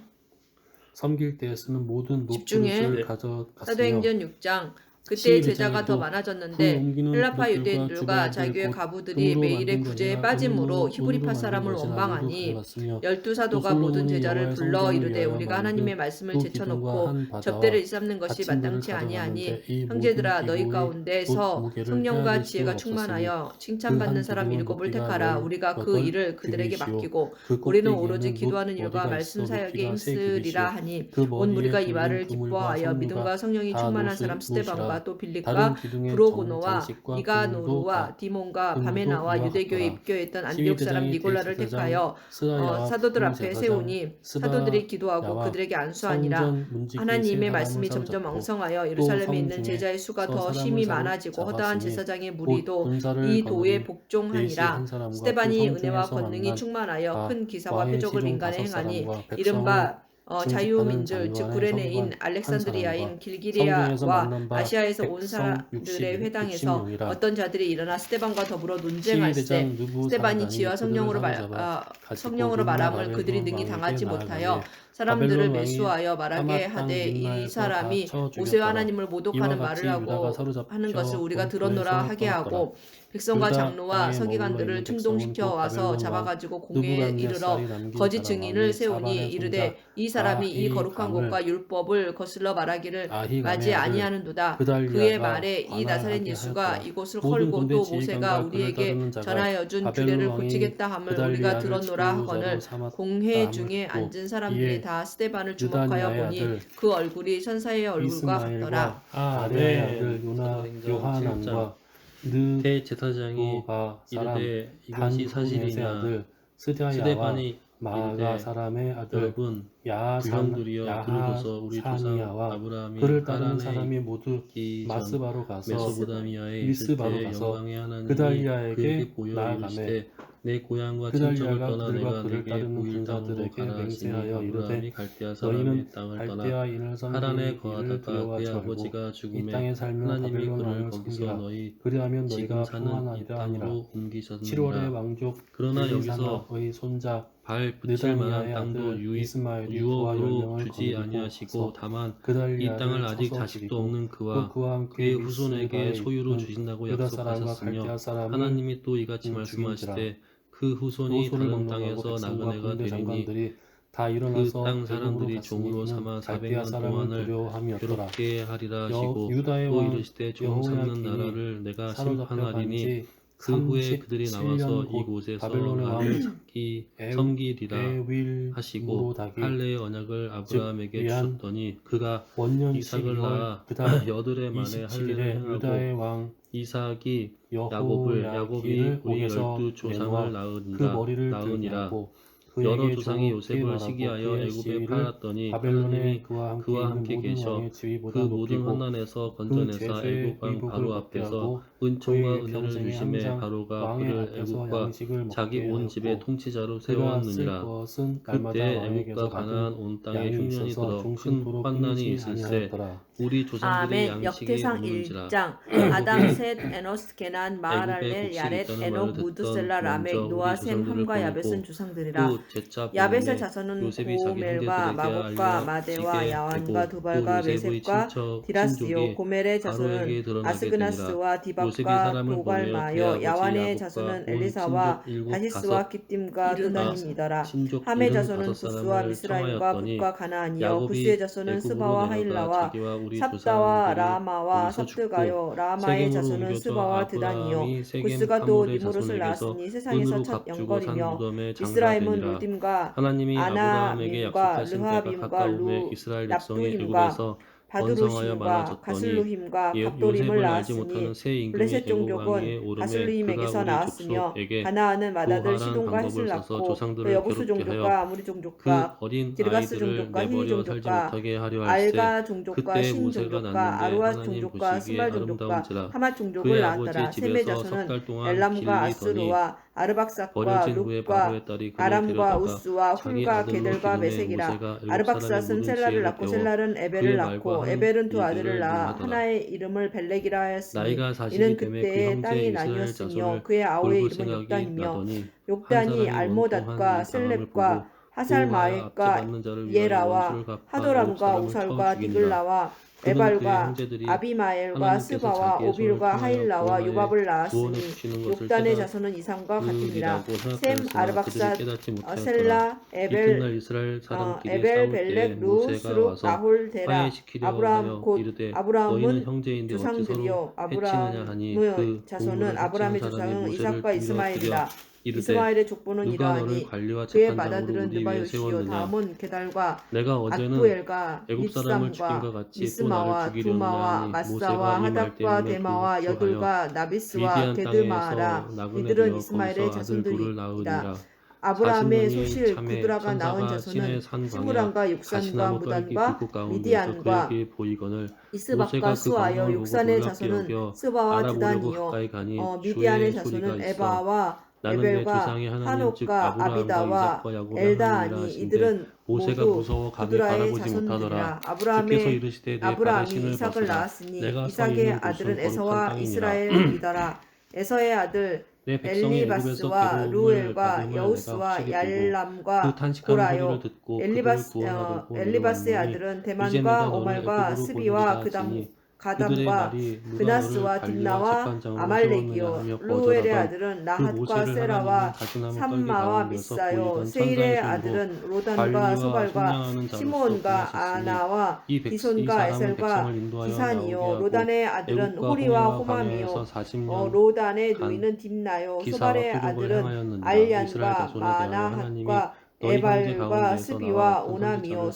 섬길 때 쓰는 모든 집중해. 놋그릇을 가져갔으며 사도행전 6장. 그때 제자가 더 그 많아졌는데 옮기는 헬라파 그릇들과 유대인들과 주변들 자기의 곧 가부들이 금으로 매일의 만든 구제에 것이나 빠짐으로 은으로 히브리파 만든 사람을 것이나 원망하니 모두 가져갔으며 12사도가 또 모든 솔로몬이 제자를 여호와의 불러 성전을 이르되 위하여 우리가 만든 하나님의 말씀을 또 제쳐놓고 기둥과 한 바다와 접대를 일삼는 것이 받침들을 마땅치 아니하니 가져갔는데 이 형제들아 모든 너희 기구의 가운데서 무게를 성령과 헤아릴 수 지혜가 없었으니 충만하여 칭찬받는 그 사람 한 일곱을 기둥은 택하라. 높이가 우리가 그 18 일을 그들에게 규빗이요. 맡기고 그 우리는 꼭대기에는 오로지 기도하는 일과 머리가 말씀 있어 사역에 높이가 세 힘쓰리라 규빗이요. 하니 그 온 무리가 머리에 이 말을 두른 그물과 기뻐하여 성루가 믿음과 성령이 다 충만한 노릇- 사람 스데반과 노릇이라. 또 다른 빌립과 기둥의 브로고노와 장식과 니가노루와 그물도 디몬과 그물도 바메나와 그와 유대교에 같더라. 입교했던 안디옥 사람 시위대장이 니골라를 대제사장 택하여 스라야와 사도들 앞에 부제사장 세우니 사도들이 기도하고 스바야와 그들에게 안수하니라. 성전 문지기의 하나님의 세 말씀이 사람을 점점 사로잡고 왕성하여 예루살렘에 있는 성중에 제자의 수가 더 사람을 심히 많아지고 허다한 잡았으니 제사장의 곧 무리도 군사를 이 도에 거느린 복종하니라. 예시 한 사람과 스데반이 그 은혜와 성중에서 권능이 만난 충만하여 큰 기사와 왕의 표적을 시종 민간에 5 행하니 사람과 백성을 이른바 징집하는 자유민들 즉 장관의 구레네인 성관 알렉산드리아인 한 사람과 성중에서 길기리아와 만난 바 아시아에서 온 백성 사람들의 60 회당에서 60명이라. 어떤 자들이 일어나 스데반과 더불어 논쟁할세. 시위대장 누부 스데반이 사람단이 지혜와 성령으로 그들을 사로잡아 가지고 성령으로 림나 말함을 바벨론 그들이 능히 왕에게 당하지 나아가매 못하여 사람들을 바벨론 왕이 매수하여 말하게 하맛 땅 하되 이 림나에서 사람이 다 쳐 모세와 죽였더라. 하나님을 모독하는 이와 같이 말을 유다가 하고 사로잡혀 하는 것을 우리가 본토에서 들었노라 하게 떠났더라. 하고 백성과 유다 장로와 땅에 서기관들을 머물러 있는 충동시켜 백성은 와서 바벨론 잡아가지고 공회에 느부갓네살이 이르러 남긴 거짓 사람 증인을 왕이 세우니 사반의 이르되 이 사람이 이 거룩한 아히감을 것과 율법을 거슬러 말하기를 아히감의 맞이 아들 아니하는도다. 그달리아가 그의 말에 이 관할하게 나사렛 예수가 하였더라. 이곳을 모든 헐고 군대 또 모세가 지휘관과 그를 우리에게 따르는 자가 전하여 준 바벨론 규례를 왕이 고치겠다 함을 우리가 그달리아를 들었노라 하거늘 주자로 삼았다 공회 함을 중에 듣고 앉은 사람들이 이에 다 스데반을 주목하여 느다니아의 보니 아들 그 얼굴이 천사의 얼굴과 같더라. 이스마엘과 아레아의 아들 요하난과 대제사장이 느도가 사람 이르되 이것이 단후넷의 사실이냐 아들 스데야와 스데반이 마가 이르되 사람의 아들 여러분 불량들이여 들으소서 우리 조상 야하사니아와 아브라함이 그를 따르는 하란에 사람이 모두 있기 전 마스바로 가서 메소보다미아에 있을 미스바로 때 가서 영광의 하나님이 그달리아에게 그에게 보여 나아가매 이르시되 내 고향과 친척을 그달리아가 떠나 그들과 내가 그를 내게 따르는 보일 땅으로 군사들에게 가라 하시니 맹세하여 이르되 아브라함이 갈대아 사람의 너희는 땅을 떠나 갈대아인을 하란에 섬기기를 거하다가 두려워 그의 절고 아버지가 이 죽음에 땅에 살며 하나님이 바벨론 그를 왕을 거기서 섬기라 너희 그리하면 지금 너희가 사는 이 평안하리라 하니라. 땅으로 7월의 옮기셨느니라. 왕족 그러나 여기서 엘리사마의 손자 발 붙일 만한 느다니아의 땅도 아들 이스마엘이 그와 유업으로 열명을 주지 거느리고 아니하시고 가서 다만 이 그달리아를 땅을 아직 쳐서 자식도 죽이고 없는 또 그와 그와 함께 그의 후손에게 미스바에 소유로 있던 주신다고 유다 사람과 약속하셨으며 갈대아 사람을 하나님이 또 이같이 말씀하시되 그 후손이 요소를 다른 건너가고 땅에서 백성과 나그네가 군대 되리니 장관들이 다 그 일어나서 땅 사람들이 애굽으로 종으로 갔으니 삼아 이는 갈대아 400년 사람을 동안을 두려워함이었더라. 괴롭게 하리라 하시고 유다의 또 왕 이르시되 종 삼는 여호야김이 나라를 내가 사로잡혀 심판하리니 간지 그 후에 그들이 나와서 37년 곧 이곳에서 바벨론의 나를 왕 섬기리라 하시고 에윌무로닥이 할례의 언약을 아브라함에게 위한 주셨더니 그가 원년 이삭을 12월 낳아 그달 여드레 만에 할례를 27일에 행하고 유다의 왕 이삭이 야곱이 여호야김을 우리 옥에서 12조상을 내놓아 그 머리를 들게 낳으니라. 하고 여러 그에게 조상이 조롭게 요셉을 말하고 시기하여 그의 애굽에 지위를 팔았더니 바벨론에 하나님이 그와 그와 함께 함께 있는 모든 계셔 왕의 그 지위보다 모든 높이고 환난에서 그 건져내사 제수의 애굽 왕 의복을 바로 벗게 앞에서 하고 은총과 그의 은혜를 평생에 주심에 항상 바로가 왕의 그를 앞에서 애굽과 양식을 자기 먹게 온 집의 하였고 통치자로 그가 쓸 세웠느니라. 것은 날마다 그때 왕에게서 애굽과 가나안 받은 온 땅에 양이 흉년이 있어서 들어 큰 종신토록 환난이 끊이지 있을세 아니하였더라. 우리 조상들이 아멘. 양식이 역대상 없는지라. 1장 아담 셋 에노스 게난 마하랄렐 애굽에 야렛 곡식이 있다는 에녹 말을 무드셀라 듣던 라멕 먼저 노아 우리 셈 조상들을 함과 야벳은 보내고 조상들이라. 또 제자 야벳의 보내매 자손은 요셉이 자기 고멜과 형제들에게 마곱과 알려 마데와 지게 야완과 되고 또 두발과 요셉의 메셉과 디라스요. 친족이 고멜의 자손은 바로에게 드러나게 되니라. 아스그나스와 요셉이 디박과 사람을 보내어 그의 도갈마요. 아버지 야완의 야곱과 자손은 온 엘리사와 친족 일곱 다시스와 다섯 kittim과 드다님이더라. 친족 함의 75 자손은 부스와 사람을 미스라임과 청하였더니 붓과 가나안이요. 야곱이 부스의 자손은 애굽으로 스바와 내려가 하일라와 자기와 우리 삽다와 조상들이 라마와 거기서 죽고 삽드가요. 라마의 세겜으로 자손은 옮겨져 스바와 드다니요. 아브라함이 세겜 부스가 또 하몰의 니무롯을 자손에게서 낳았으니 세상에서 은으로 첫 값주고 산 영걸이며 무덤에 미스라임은 장사되니라. 루딤과 하나님이 아브라함에게 아나밈과 약속하신 때가 르하빔과 가까움에 이스라엘 백성이 납두힘과 애굽에서 번성하여 바두루심과 많아졌더니 가슬루힘과 갑돌임을 요셉을 알지 낳았으니 못하는 새 임금이 블레셋 애굽 종족은 왕위에 오르매 그가 가슬루힘에게서 우리 나왔으며 족속에게 가나안은 마다들 고하란 시돈과 헷을 방법을 써서 낳고 또 조상들을 여부스 괴롭게 종족과 하여 아무리 그 종족과 어린 기르가스 아이들을 종족과 히니 내버려 살지 종족과 못하게 하려 할세. 알가 종족과 그때 신 모세가 종족과 낳는데 아루아 하나님 종족과 보시기에 스말 종족과 아름다운지라. 하맛 종족을 그의 낳았더라. 아버지 셈의 집에서 자손은 10달 동안 엘람과 길리더니 아스루와 아르박삭과 버려진 후에 룩과 바로의 딸이 그를 아람과 데려다가 우스와 자기 훌과 아들로 게들과 기름에 메색이라. 모세가 애굽 아르박삭은 사람의 모든 셀라를 지혜를 낳고 배워 셀라는 에벨을 그의 말과 낳고 하는 에벨은 두 일들을 아들을 낳아 능하더라. 하나의 이름을 벨렉이라 하였으니 나이가 이는 40이 되매 그 그때의 형제 땅이 이스라엘 나뉘었으며 자손을 그의 아우의 돌볼 이름은 생각이 욕단이며 나더니 한 욕단이 사람이 알모닷과 원통한 이 당함을 셀렙과 보고 하살마액과 압제받는 자를 위하여 예라와 원수를 갚아 애굽 하도람과 사람을 우살과 쳐 죽이니라. 디글라와 그는 그의 에발과 형제들이 아비마엘과 하나님께서 스바와 자기의 손을 오빌과 통하여 하일라와 구원하여 요밥을 구원해 낳았으니 주시는 것을 욕단의 자손은 이상과 같으니라. 깨닫으리라고 셈 생각하였으나 아르박사 그들이 깨닫지 못하였더라. 셀라 에벨 이튿날 이스라엘 사람끼리 에벨 싸울 때 벨렉 루 모세가 스룩 와서 나홀 데라 화해시키려 아브라함 하여 곧 이르되 너희는 아브라함은 형제인데 어찌 서로 조상들이요 해치느냐 하니 아브라함의 그 자손은 공물을 아브라함의 해치는 사람이 조상은 모세를 이삭과 이스마엘이라. 이르되 이스마엘의 족보는 누가 너를 이러하니 관리와 그의 재판장으로 맏아들은 우리 위에 느바요시요 세웠느냐. 다음은 게달과 내가 어제는 악부엘과 애굽 사람을 죽인과 입삼과 같이 또 나를 미스마와 죽이려느냐 두마와 하니 마사와 모세가 이 말 하닥과 때문에 데마와 도주하여 여둘과 나비스와 미디안 게드마라 땅에서 나그네 이들은 되어 이스마엘의 거기서 아들 둘을 자손들이다. 낳으니라. 아브라함의 40년이 소실 참에 구드라가 낳은 천사가 자손은 신의 산 광야 시무란과 육산과 가시나무 떨기 무단과 불꽃 가운데서 미디안과 그에게 보이거늘 이스박과 모세가 그 수아여 광경을 보고 육산의 놀랍게 자손은 여겨 스바와 알아보려고 드다니요 가까이 가니 미디안의 주의 소리가 자손은 있어 에바와 나는 내 에벨과 조상의 하나님 즉 한옥과 아브라함과 아비다와 이삭과 야곱의 하나님이라 엘다아니 하신데 이들은 모세가 모두 무서워 감히 구드라의 바라보지 못하더라. 자손들이라. 주께서 아브라함의 이르시되 내 아브라함이 발의 신을 이삭을 벗어라. 낳았으니 내가 서 이삭의 있는 아들은 곳은 거룩한 에서와 땅이니라. 이스라엘이더라. 에서의 아들 내 백성이 애굽에서 엘리바스와 괴로움을 루엘과 받음을 여우스와 내가 확실히 보고 얄람과 그 탄식하는 고라요 소리를 듣고 그들을 구원하려고 엘리바스의 내려왔노니 아들은 이제 내가 대만과 너를 오말과 애굽으로 스비와 보내리라 그다음 하시니 가담과 그나스와 딥나와 아말렉이요 루엘의 아들은 나핫과 세라와 삼마와 미사요 세일의 아들은 로단과 소발과 시므온과 아나와 디손과 에셀과 디산이요 로단의 아들은 호리와 호맘이요 로단의 누이는 딥나요 소발의 아들은 알얀과 마나핫과 에발과 스비와 오남이요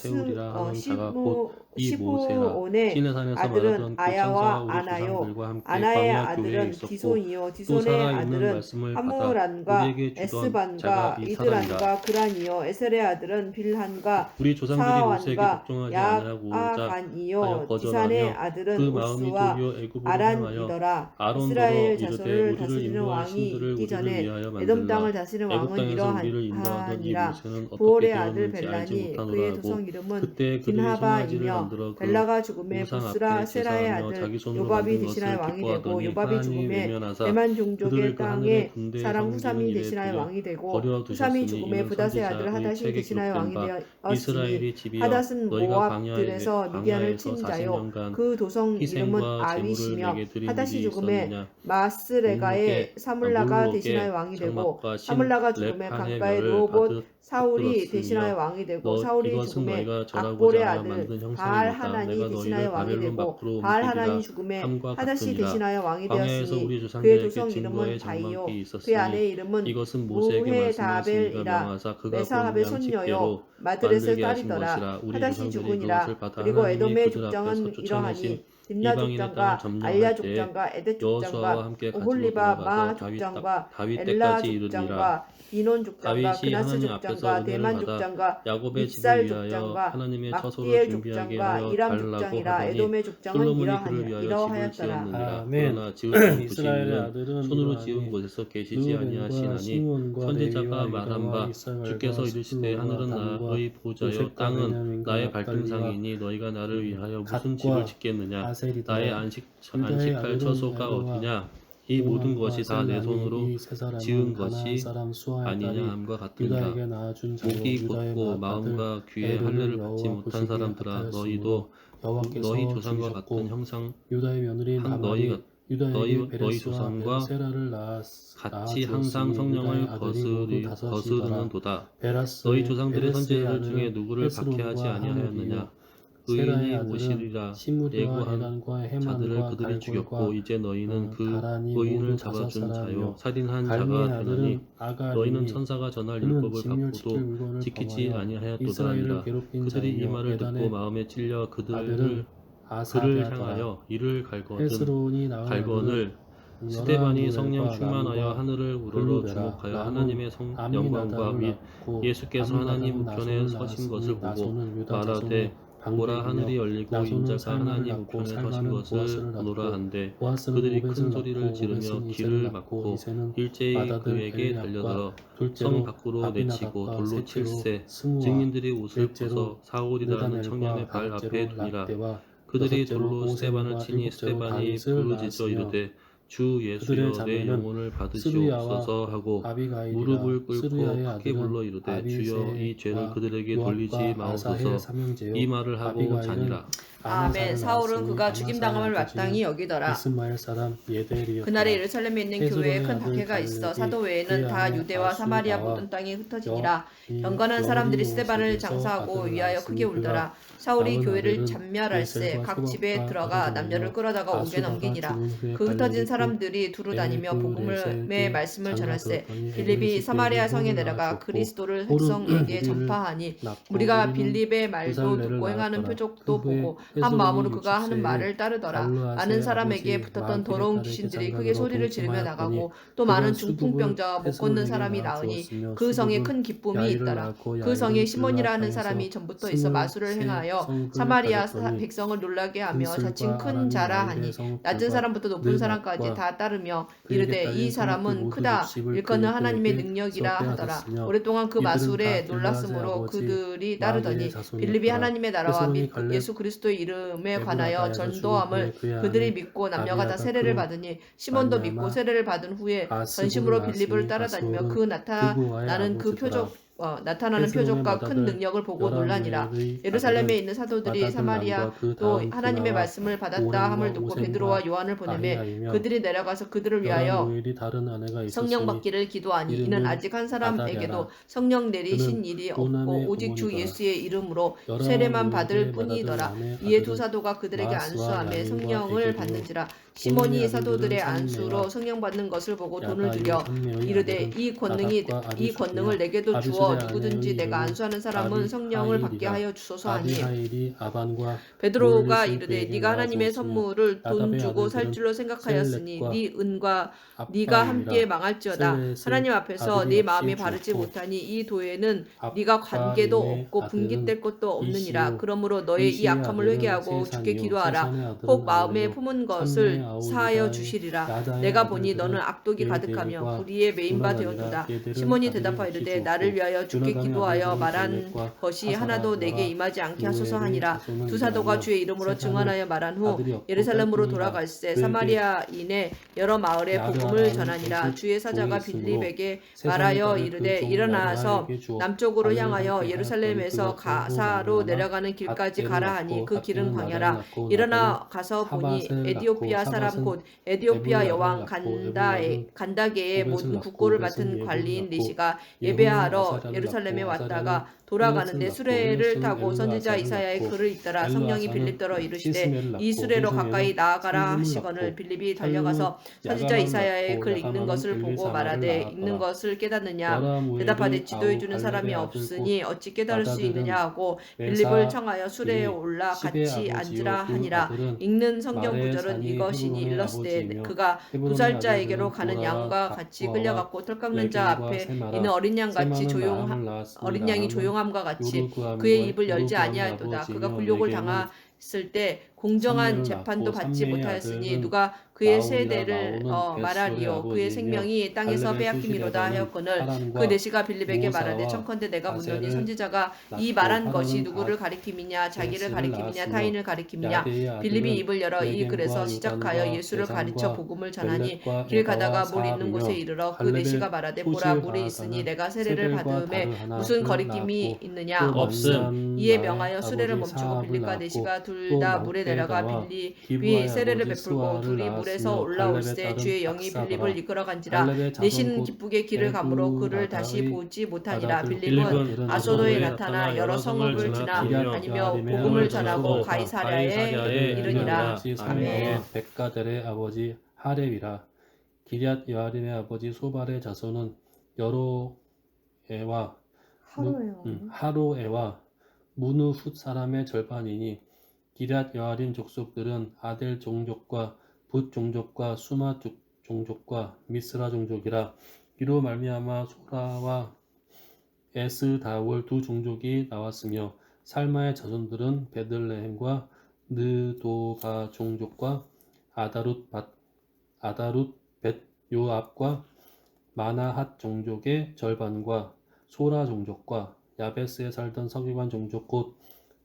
시브온의 아들은 아야와 아나요 아나의 아들은 디손이요 디손의 아들은 하무란과 에스반과 이드란과 그란이요 에셀의 아들은 빌한과 우리 조상들이 모세에게 사완과 복종하지 아니하고자 하여 야아간이요 거절하며 디산의 아들은 그 마음이 우스와 도리어 애굽으로 아란이더라. 아론더러 이스라엘 이르되 자손을 우리를 다스리는 인도할 왕이 신들을 있기 우리를 전에 위하여 에돔 땅을 만들라. 다스리는 애굽 왕은 땅에서 우리를 인도하던 이 이러하니라. 모세는 보올의 어떻게 아들 되었는지 알지 벨란이 못하노라 그의 하고 도성 이름은 그때 그들이 딘하바이며 송아지를 만들어 그 벨라가 죽음에 우상 부스라 앞에 세라의 제사하며 아들 자기 손으로 요밥이 만든 대신하여 것을 왕이 되고 기뻐하더니 요밥이 하나님이 죽음에 외면하사 대만 종족의 그들을 그 하늘의 땅에 군대에 사람 섬기는 후삼이 일에 대신하여 두려 왕이 되고 버려 후삼이 두셨으니 죽음에 이는 부닷의 아들 선지자의 하닷이 책에 대신하여 왕이 기록된 바 되었으니 이스라엘이 집이여 하닷은 너희가 모압들에서 미디안을 친 자요 40년간 그 도성 이름은 희생과 제물을 아윗이며 내게 드린 하닷이 일이 죽음에 있었느냐 마스레가의 사물라가 몰록의 대신하여 왕이 되고 장막과 신 사물라가 죽음에 렙한의 강가의 멸을 로봇 사울이 받들었으며 대신하여 왕이 되고 사울이 이것은 죽음에 너희가 절하고자 악볼의 하여 아들 만든 바알 형상이니까 하나니 내가 대신하여 너희를 왕이 바벨론 되고 밖으로 바알 옮기리라 하나니 죽음에 함과 하닷이 같으니라. 대신하여 왕이 광야에서 되었으니 우리 그의 조상들에게 도성 이름은 증거의 바이요 장막이 그의 있었으니 아내의 이름은 이것은 모세에게 말씀하신 이가 무헤다벨이라 명하사 그가 메사합의 본 손녀요 양식대로 마드렛의 만들게 하신 딸이더라 것이라. 우리 하닷이 조상들이 죽으니라 그것을 받아 그리고 하나님이 에돔의 그들 앞에서 족장은 쫓아내신 이러하니 딥나 이방인의 족장과 땅을 알야 점령할 때 족장과 에뎃 여호수아와 족장과 함께 가지고 오홀리바 마 돌아가서 족장과 다윗 엘라 때까지 이르니라. 족장과 비논 족장과 다윗이 그나스 하나님 앞에서 족장과 은혜를 대만 받아 족장과 야곱의 믹살 집을 위하여 족장과 하나님의 처소를 막디엘 준비하게 족장과 하여 이람 달라고 족장이라 하더니 에돔의 족장은 솔로몬이 그를 위하여 집을 이러하였더라. 지었느니라. 아멘. 그러나 지을 곳이 이스라엘의 이는 아들은 손으로 지은 이러하니 곳에서 계시지 르우벤과 아니하시나니 시몬과 선지자가 레위와 말한 유다와 바 이사갈과 주께서 이르시되 스불론과 하늘은 단과 나의 보좌여 요셉과 땅은 베냐민과 나의 납달리와 발등상이니 너희가 나를 위하여 무슨 갓과 집을 짓겠느냐. 아셀이다. 나의 유다의 안식할 아들은 처소가 에로와 어디냐. 이 모든 오함과 것이 다 내 셀람이 손으로 이세 사람은 지은 가나안 것이 사람 수아의 아니냐 딸이 함과 같으니라. 유다에게 낳아준 자요 목이 유다의 곧고 아들 마음과 귀에 에르를 할례를 받지 여호와 못한 보시기에 사람들아 핫하였으므로 너희도 여호와께서 너희 조상과 죽이셨고 같은 형상 유다의 며느리 한 나말이 유다에게 너희 베레스와 조상과 세라를 같이 항상 성령을 거스르는 도다. 베라스의 너희 조상들의 베레스의 선지자들 아들은 중에 누구를 헤스론과 박해하지 아니하였느냐. 하멜이요. 의인이 세라의 아들은 오시리라 시므드와 예고한 에단과 자들을 헤만과 그들이 죽였고 갈골과 이제 너희는 그 다란이 의인을 모두 잡아준 다섯 자요 사람이요. 살인한 자가 갈미의 되나니 아들은 아갈이니 너희는 천사가 전할 그는 율법을 직률 지킬 받고도 물건을 지키지 범하여 아니하였도다 이스라엘을 하니라. 괴롭힌 그들이 이 자이요. 말을 듣고 에단의 마음에 찔려 아들은 그를 아사랴더라. 향하여 이를 갈거든 헤스론이 낳은 갈건을 아들은 스데반이 성령 여라무엘과 충만하여 람과 하늘을 우러러 블루베라. 주목하여 람은 하나님의 영광과 및 아미나답을 예수께서 낳고 하나님 아미나답은 우편에 나손을 서신 낳았으니 것을 보고 나손은 유다 말하되 자손의 보라 방백이며 하늘이 열리고 나손은 인자가 살마를 하나님 낳고 우편에 서신 살마는 것을 보아스를 보노라 낳고 한데 보아스는 그들이 큰 오벳을 소리를 낳고 지르며 오벳은 귀를 이새를 낳고 막고 이새는 일제히 맏아들 그에게 엘리압과 달려들어 둘째로 성 밖으로 내치고 아비나답과 돌로 셋째로 칠세 스무와 증인들이 옷을 넷째로 벗어 사울이라는 청년의 느다넬과 발 앞에 다섯째로 두니라. 락대와 그들이 여섯째로 돌로 스데반을 오셈과 치니 일곱째로 스데반이 다윗을 부르짖어 낳았으며 이르되 주 그들의 예수여 내 자매는 영혼을 스루야와 받으시옵소서 하고 아비가일이라. 무릎을 꿇고 스루야의 크게 아들은 불러 이르되 주여 이 죄를 그들에게 돌리지 요압과 마옵소서. 아사헬 삼형제요. 이 말을 하고 아비가일은 자니라. 아멘. 사울은 그가 아마사를 죽임당함을 낳았으니 마땅히 여기더라. 이스마엘 사람 예델이었더라. 그날에 예루살렘에 있는 교회에 큰 헤스론의 박해가 아들 있어 갈렙이 사도 외에는 그의 다 아내 유대와 사마리아 아수다와 모든 땅이 흩어지니라. 연관한 영원히 사람들이 스데반을 요셉에서 장사하고 아들을 위하여 낳았으니 크게 울더라. 사울이 낳은 교회를 아들은 잔멸할세 예셀과 각 집에 소박과 들어가 아들이며 남녀를 끌어다가 옥에 아수다가 넘기니라. 죽은 후에 그 흩어진 갈렙이 사람들이 두루 다니며 엘그 복음의 레셀에게 말씀을 전할세. 장가들었더니 빌립이 엘리 사마리아 성에 집에 내려가 낳았고 그리스도를 홀은 백성에게 우리를 전파하니 낳고 우리가 우리는 빌립의 말도 부살레를 듣고 행하는 낳았더라. 표적도 후에 보고 한 헤스론이 마음으로 그가 하는 60세에 말을 따르더라. 갈르아세 많은 사람에게 아버지 붙었던 마길의 더러운 딸에게 귀신들이 장가들어 크게 소리를 지르며 동침하였더니 나가고 또 그가 많은 수국을 중풍병자와 못 걷는 헤스론에게 사람이 나으니 낳아주었으며 그 성에 수국은 큰 기쁨이 야일을 있더라. 낳고 그 야일은 성에 시몬이라 하는 블라 사람이 땅에서 전부터 있어 마술을 23 행하여 성읍을 사마리아 가졌더니 백성을 놀라게 하며 근슬과 자칭 큰 아람이 자라 마일의 하니 성읍들과 낮은 사람부터 높은 느 사람까지 낫과 다 따르며 그에게 이르되 딸린 이 사람은 성읍들 모두 크다 60을 일컫는 하나님의 그에게 능력이라 하더라. 빼앗았으며 오랫동안 그 이들은 마술에 다 놀랐으므로 길르앗의 아버지 그들이 마길의 따르더니 자손이었더라. 빌립이 하나님의 나라와 헤스론이 및 갈렙 예수 그리스도의 이름에 관하여 에브라다에서 전도함을 죽은 후에 그의 그들이 아내 믿고 남녀가 다 아비아가 세례를 그로 받으니 시몬도 말미암아 믿고 세례를 받은 후에 아스고를 전심으로 빌립을 낳았으니 따라다니며 아스고는 그 그구와의 나타나는 그 아버지더라. 나타나는 표적과 큰 능력을 보고 놀라니라. 예루살렘에 있는 사도들이 사마리아 또 하나님의 말씀을 받았다 함을 듣고 베드로와 요한을 보내매 그들이 내려가서 그들을 위하여 성령 받기를 기도하니 이는 아직 한 사람에게도 성령 내리신 일이 없고 오직 주 예수의 이름으로 세례만 받을 뿐이더라. 이에 두 사도가 그들에게 안수하며 성령을 받는지라. 시몬이 사도들의 안수로 성령 받는 것을 보고 돈을 들여 이르되 이 권능을 내게도 주어 누구든지 내가 안수하는 사람은 성령을 받게 하여 주소서 하니 베드로가 이르되 네가 하나님의 선물을 돈 주고 살 줄로 생각하였으니 네 은과 네가 함께 망할지어다. 하나님 앞에서 네 마음이 바르지 못하니 이 도에는 네가 관계도 없고 분깃될 것도 없느니라. 그러므로 너의 이 악함을 회개하고 주께 기도하라. 혹 마음에 품은 것을 사하여 주시리라. 내가 보니 너는 악독이 가득하며 불의에 매인 바 되었도다. 시몬이 대답하여 이르되 나를 위하여 주께 기도하여 말한 것이 하나도 내게 임하지 않게 하소서 하니라. 두 사도가 주의 이름으로 증언하여 말한 후 예루살렘으로 돌아갈새 사마리아인의 여러 마을에 복음을 전하니라. 주의 사자가 빌립에게 말하여 이르되 일어나서 남쪽으로 향하여 예루살렘에서 가사로 내려가는 길까지 가라 하니 그 길은 광야라. 일어나 가서 보니 에디오피아 사람 곧 에디오피아 여왕 간다게의 모든 국고를 맡은 관리인 리시가 예배하러 예루살렘에 왔다가 돌아가는데 수레를 타고 선지자 이사야의 글을 읽더라. 성령이 빌립더러 이르시되 이 수레로 가까이 나아가라 하시거늘 빌립이 달려가서 선지자 이사야의 글 읽는 것을 보고 말하되 읽는 것을 깨닫느냐. 대답하되 지도해 주는 사람이 없으니 어찌 깨달을 수 있느냐 하고 빌립을 청하여 수레에 올라 같이 앉으라 하니라. 읽는 성경 구절은 이것이니 일렀으되 그가 도살자에게로 가는 양과 같이 끌려갔고 털 깎는 자 앞에 있는 어린 양이 조용함과 같이 그의 입을 열지 아니하였도다. 그가 굴욕을 당했을 때 공정한 재판도 받지 못하였으니 누가 그의 세대를 말하리요. 그의 생명이 땅에서 빼앗김이로다 하였거늘 그 내시가 빌립에게 말하되 청컨대 내가 묻노니 선지자가 이 말한 것이 누구를 가리킴이냐 자기를 가리킴이냐 타인을 가리킴이냐. 빌립이 입을 열어 이 글에서 시작하여 예수를 가르쳐 복음을 전하니 길 가다가 물 있는 곳에 이르러 그 내시가 말하되 보라 물이 있으니 내가 세례를 받음에 무슨 거리낌이 있느냐. 없음. 이에 명하여 수레를 멈추고 빌립과 내시가 둘 다 물에 내려가 빌립이 세례를 베풀고 둘이 물에서 올라올새 주의 영이 빌립을 이끌어간지라. 내시는 기쁘게 길을 가므로 그를 다시 보지 못하니라. 빌립은 아소도에 나타나 여러 성읍을 지나다니며 복음을 전하고 가이사랴에 이르니라. 아멘. 백가델의 아버지 하렙이라. 기럇 여아림의 아버지 소발의 자손은 하로에와 무누훗 사람의 절반이니 기럇 여아림 족속들은 아델 종족과 붓 종족과 수마 종족과 미스라 종족이라. 이로 말미암아 소라와 에스다올 두 종족이 나왔으며 살마의 자손들은 베들레헴과 느도바 종족과 아다룻 벳 요압과 마나핫 종족의 절반과 소라 종족과 야베스에 살던 서기관 종족 곧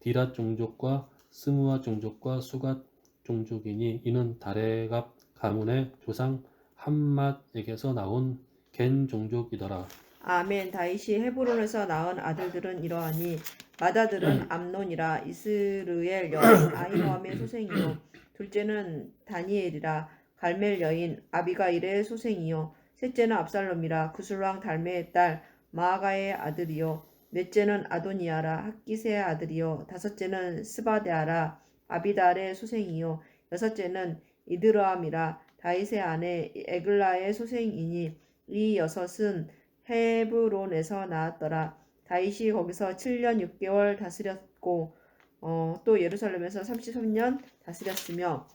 디랏 종족과 스무아 종족과 수갓 종족이니 이는 다레갑 가문의 조상 함맛에게서 나온 겐 종족이더라. 아멘. 다윗이 헤브론에서 낳은 아들들은 이러하니 맏아들은 암논이라. 이스르엘 여인 아히노함의 소생이요 둘째는 다니엘이라. 갈멜 여인 아비가일의 소생이요 셋째는 압살롬이라. 구슬왕 달메의 딸 마아가의 아들이요 넷째는 아도니아라. 학기세의 아들이요 다섯째는 스바데아라. 아비달의 소생이요 여섯째는 이드르암이라. 다윗의 아내 에글라의 소생이니 이 여섯은 헤브론에서 나왔더라. 다윗이 거기서 7년 6개월 다스렸고 또 예루살렘에서 33년 다스렸으며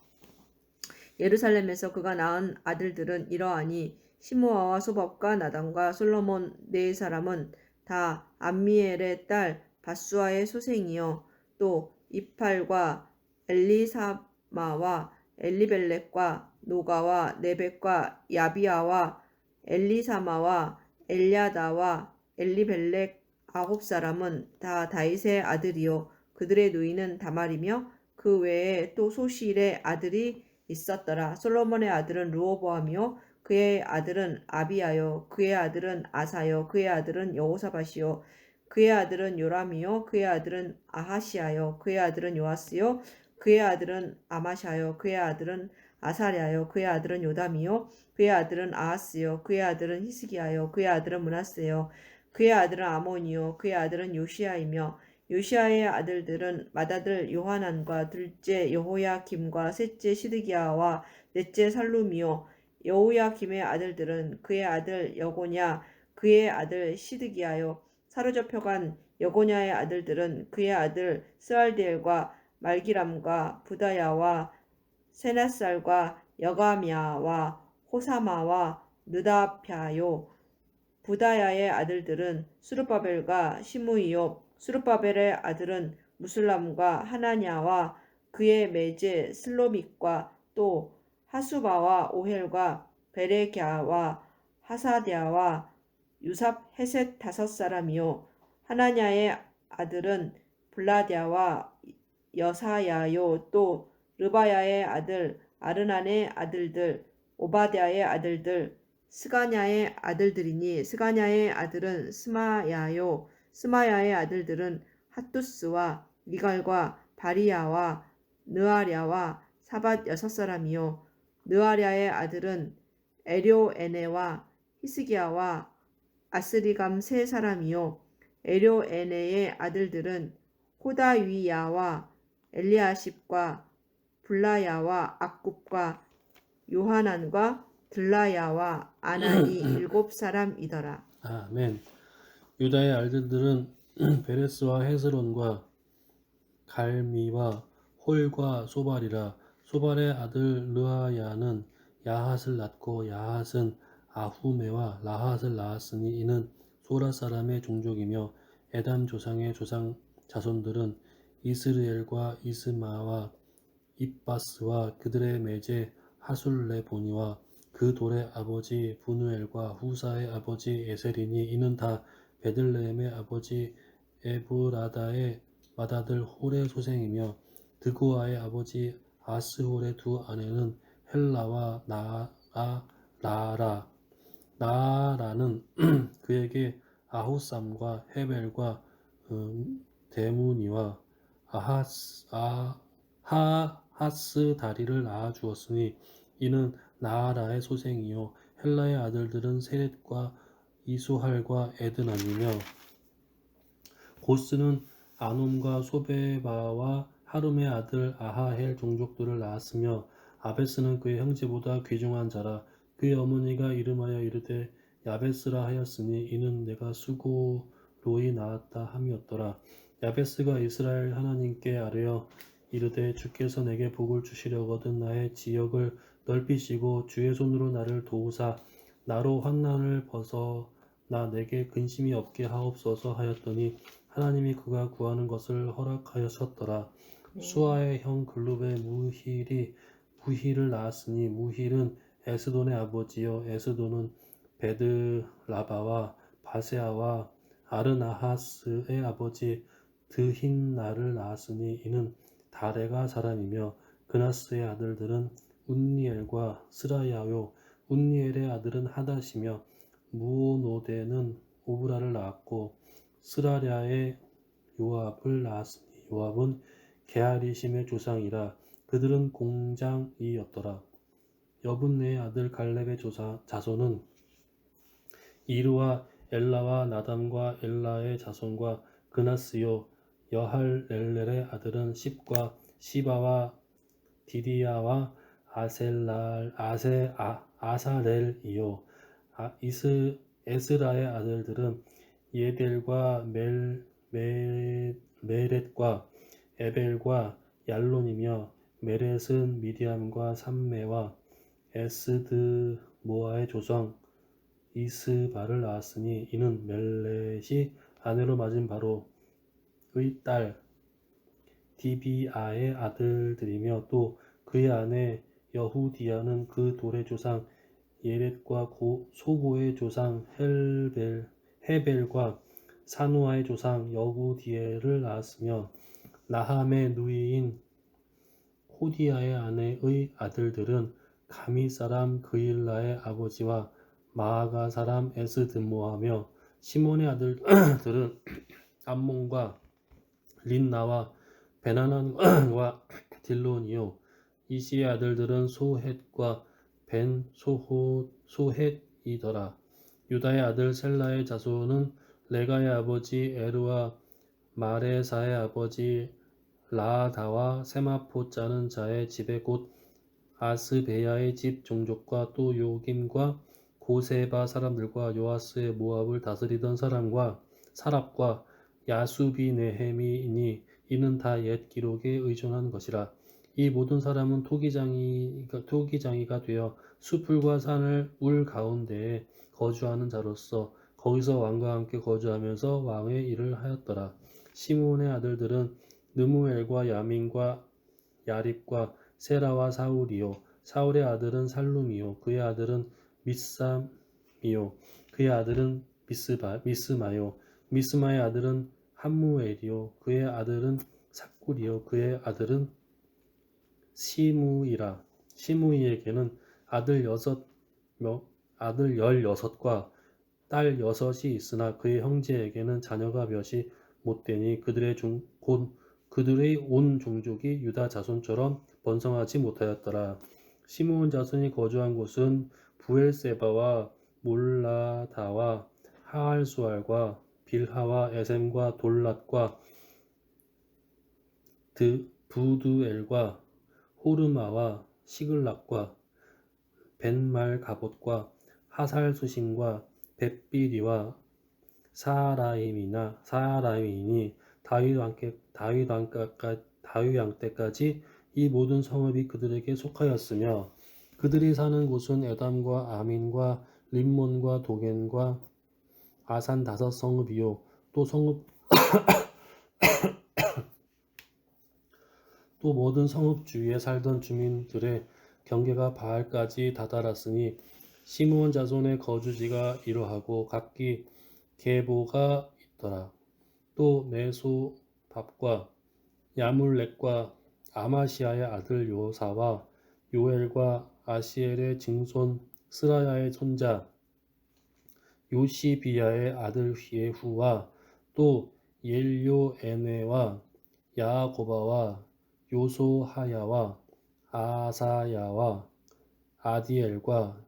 예루살렘에서 그가 낳은 아들들은 이러하니 시므아와 소밥과 나단과 솔로몬 네 사람은 다 암미엘의 딸 바수아의 소생이요 또 이팔과 엘리사마와 엘리벨렉과 노가와 네벡과 야비아와 엘리사마와 엘야다와 엘리벨렉 9사람은 다 다윗의 아들이요 그들의 누이는 다말이며 그 외에 또 소실의 아들이 있었더라. 솔로몬의 아들은 르호보암이요 그의 아들은 아비야요 그의 아들은 아사요 그의 아들은 여호사밧이요 그의 아들은 요람이요 그의 아들은 아하시야요 그의 아들은 요아스요 그의 아들은 아마샤요 그의 아들은 아사랴요 그의 아들은 요담이요 그의 아들은 아하스요 그의 아들은 히스기야요 그의 아들은 므낫세요 그의 아들은 아몬이요 그의 아들은 요시야이며 요시야의 아들들은 맏아들 요하난과 둘째 여호야김과 셋째 시드기야와 넷째 살룸이요 여호야김의 아들들은 그의 아들 여고냐 그의 아들 시드기야요 사로잡혀간 여고냐의 아들들은 그의 아들 스알디엘과 말기람과 부다야와 세나살과 여가미야와 호사마와 느다펴요 부다야의 아들들은 수르바벨과 시므이요 수르바벨의 아들은 무슬람과 하나냐와 그의 매제 슬로믹과 또 하수바와 오헬과 베레갸와 하사랴와 유삽 헤셋 5사람이요 하나냐의 아들은 블라랴와 여사야요 또 르바야의 아들 아르난의 아들들 오바댜의 아들들 스가냐의 아들들이니 스가냐의 아들은 스마야요 스마야의 아들들은 핫두스와 미갈과 바리야와 느아랴와 사밧 6사람이요 느아랴의 아들은 에료에네와 히스기야와 아스리감 3사람이요 에료에네의 아들들은 호다위야와 엘리아십과 블라야와 악굽과 요하난과 들라야와 아난이 7사람이더라. 아멘. 유다의 아들들은 베레스와 헤스론과 갈미와 홀과 소발이라. 소발의 아들 르아야는 야핫을 낳고 야핫은 아후메와 라핫을 낳았으니 이는 소라 사람의 종족이며 에담 조상의 조상 자손들은 이스르엘과 이스마와 입바스와 그들의 매제 하술레보니와 그 돌의 아버지 부누엘과 후사의 아버지 에셀이니 이는 다 베들레헴의 아버지 에브라다의 맏아들 홀의 소생이며 드고아의 아버지 아스홀의 두 아내는 헬라와 나아라라. 나아라는 그에게 아호삼과 헤벨과 데무니와 하하스 다리를 낳아 주었으니 이는 나아라의 소생이요 헬라의 아들들은 세렛과 이수할과 에드나니며 고스는 아놈과 소베바와 하름의 아들 아하헬 종족들을 낳았으며 아베스는 그의 형제보다 귀중한 자라. 그의 어머니가 이름하여 이르되 야베스라 하였으니 이는 내가 수고로이 낳았다 함이었더라. 야베스가 이스라엘 하나님께 아뢰어 이르되 주께서 내게 복을 주시려거든 나의 지역을 넓히시고 주의 손으로 나를 도우사 나로 환난을 벗어나 내게 근심이 없게 하옵소서 하였더니 하나님이 그가 구하는 것을 허락하셨더라. 수아의 형 글룹의 무힐을 낳았으니 무힐은 에스돈의 아버지요 에스돈은 베드라바와 바세아와 아르나하스의 아버지 드힌나를 낳았으니 이는 다레가 사람이며 그나스의 아들들은 운니엘과 스라야요 운니엘의 아들은 하닷이며 무오노데는 오브라를 낳았고 스라랴의 요압을 낳았으니 요압은 게하리심의 조상이라. 그들은 공장이었더라. 여분네의 아들 갈렙의 자손은 이르와 엘라와 나담과 엘라의 자손과 그나스요 여할렐렐의 아들은 십과 시바와 디디야와 아사렐이요 에스라의 아들들은 예델과 메렛과 에벨과 얄론이며 메렛은 미디암과 삼메와 에스드모아의 조상 이스바를 낳았으니 이는 멜렛이 아내로 맞은 바로의 딸 디비아의 아들들이며 또 그의 아내 여후디아는 그 돌의 조상 예렛과 소고의 조상 헤벨과 사누아의 조상 여후디엘을 낳았으며 나함의 누이인 호디아의 아내의 아들들은 가미 사람 그일라의 아버지와 마아가 사람 에스드모하며 시몬의 아들들은 암몬과 린나와 베나난과 딜론이요 이시의 아들들은 소헷과 벤 소헷이더라. 유다의 아들 셀라의 자손은 레가의 아버지 에르와 마레사의 아버지 라다와 세마포 짜는 자의 집에 곧 아스베야의 집 종족과 또 요김과 고세바 사람들과 요아스의 모압을 다스리던 사람과 사랍과 야수비 네헤미니 이는 다 옛 기록에 의존한 것이라. 이 모든 사람은 토기장이가 되어 수풀과 산을 울 가운데에 거주하는 자로서 거기서 왕과 함께 거주하면서 왕의 일을 하였더라. 시므온의 아들들은 느무엘과 야민과 야립과 세라와 사울이요 사울의 아들은 살룸이요 그의 아들은 미삼이요 그의 아들은 미스마요 미스마의 아들은 함무엘이요 그의 아들은 삭굴이요 그의 아들은 시무이라. 시무이에게는 아들 16과 딸 6이 있으나 그의 형제에게는 자녀가 몇이 못되니 그들의 온 종족이 유다 자손처럼 번성하지 못하였더라. 시므온 자손이 거주한 곳은 부엘세바와 몰라다와 하알수알과 빌하와 에셈과 돌랏과 부두엘과 호르마와 시글락과 벤말가봇과 하살수신과 벳비리와 사하라임이니 다윗 왕 때까지 이 모든 성읍이 그들에게 속하였으며 그들이 사는 곳은 에담과 아민과 림몬과 도겐과 아산 5성읍이요 또 모든 성읍 주위에 살던 주민들의 경계가 바알까지 다다랐으니 시므온 자손의 거주지가 이러하고 각기 계보가 있더라. 또 메소밥과 야물렉과 아마시아의 아들 요사와 요엘과 아시엘의 증손 스라야의 손자 요시비야의 아들 예후와 또 옐요에네와 야고바와 요소하야와 아사야와 아디엘과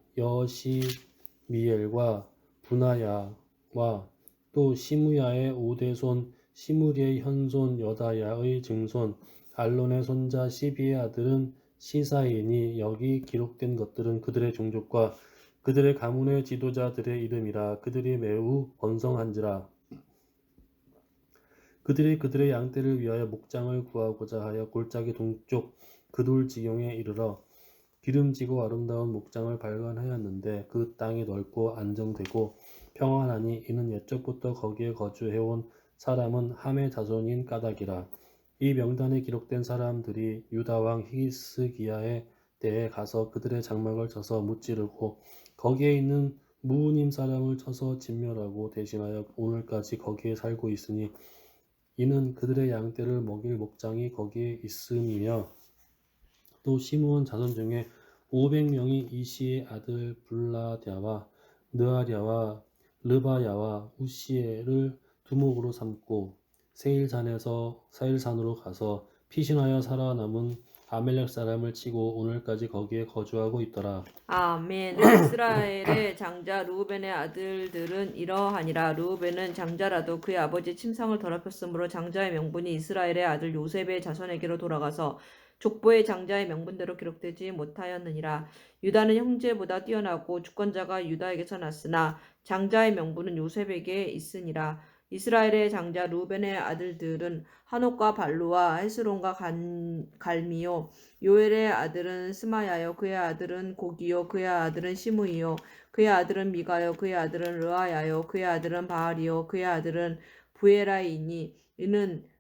여시미엘과 분하야와 또 시무야의 5대손 시무리의 현손 여다야의 증손 알론의 손자 시비의 아들은 시사이니 여기 기록된 것들은 그들의 종족과 그들의 가문의 지도자들의 이름이라. 그들이 매우 번성한지라. 그들의 양떼를 위하여 목장을 구하고자 하여 골짜기 동쪽 그돌 지경에 이르러 기름지고 아름다운 목장을 발견하였는데 그 땅이 넓고 안정되고 평안하니 이는 옛적부터 거기에 거주해온 사람은 함의 자손인 까닭이라. 이 명단에 기록된 사람들이 유다왕 히스기야의 때에 가서 그들의 장막을 쳐서 무찌르고 거기에 있는 무우님 사람을 쳐서 진멸하고 대신하여 오늘까지 거기에 살고 있으니 이는 그들의 양떼를 먹일 목장이 거기에 있음이며 또 시므온 자손 중에 500명이 이시의 아들 블라랴와 느아랴와 르바야와 우시엘을 두목으로 삼고 세일산으로 가서 피신하여 살아남은 아멜렉 사람을 치고 오늘까지 거기에 거주하고 있더라. 아멘. 이스라엘의 장자 르우벤의 아들들은 이러하니라. 르우벤은 장자라도 그의 아버지 침상을 더럽혔으므로 장자의 명분이 이스라엘의 아들 요셉의 자손에게로 돌아가서 족보의 장자의 명분대로 기록되지 못하였느니라. 유다는 형제보다 뛰어나고 주권자가 유다에게서 났으나 장자의 명분은 요셉에게 있으니라. 이스라엘의 장자 루벤의 아들들은 하녹과 발루와 헤스론과 갈미요 요엘의 아들은 스마야요 그의 아들은 고기요 그의 아들은 시므이요 그의 아들은 미가요 그의 아들은 르아야요 그의 아들은 바알이요 그의 아들은 부에라이니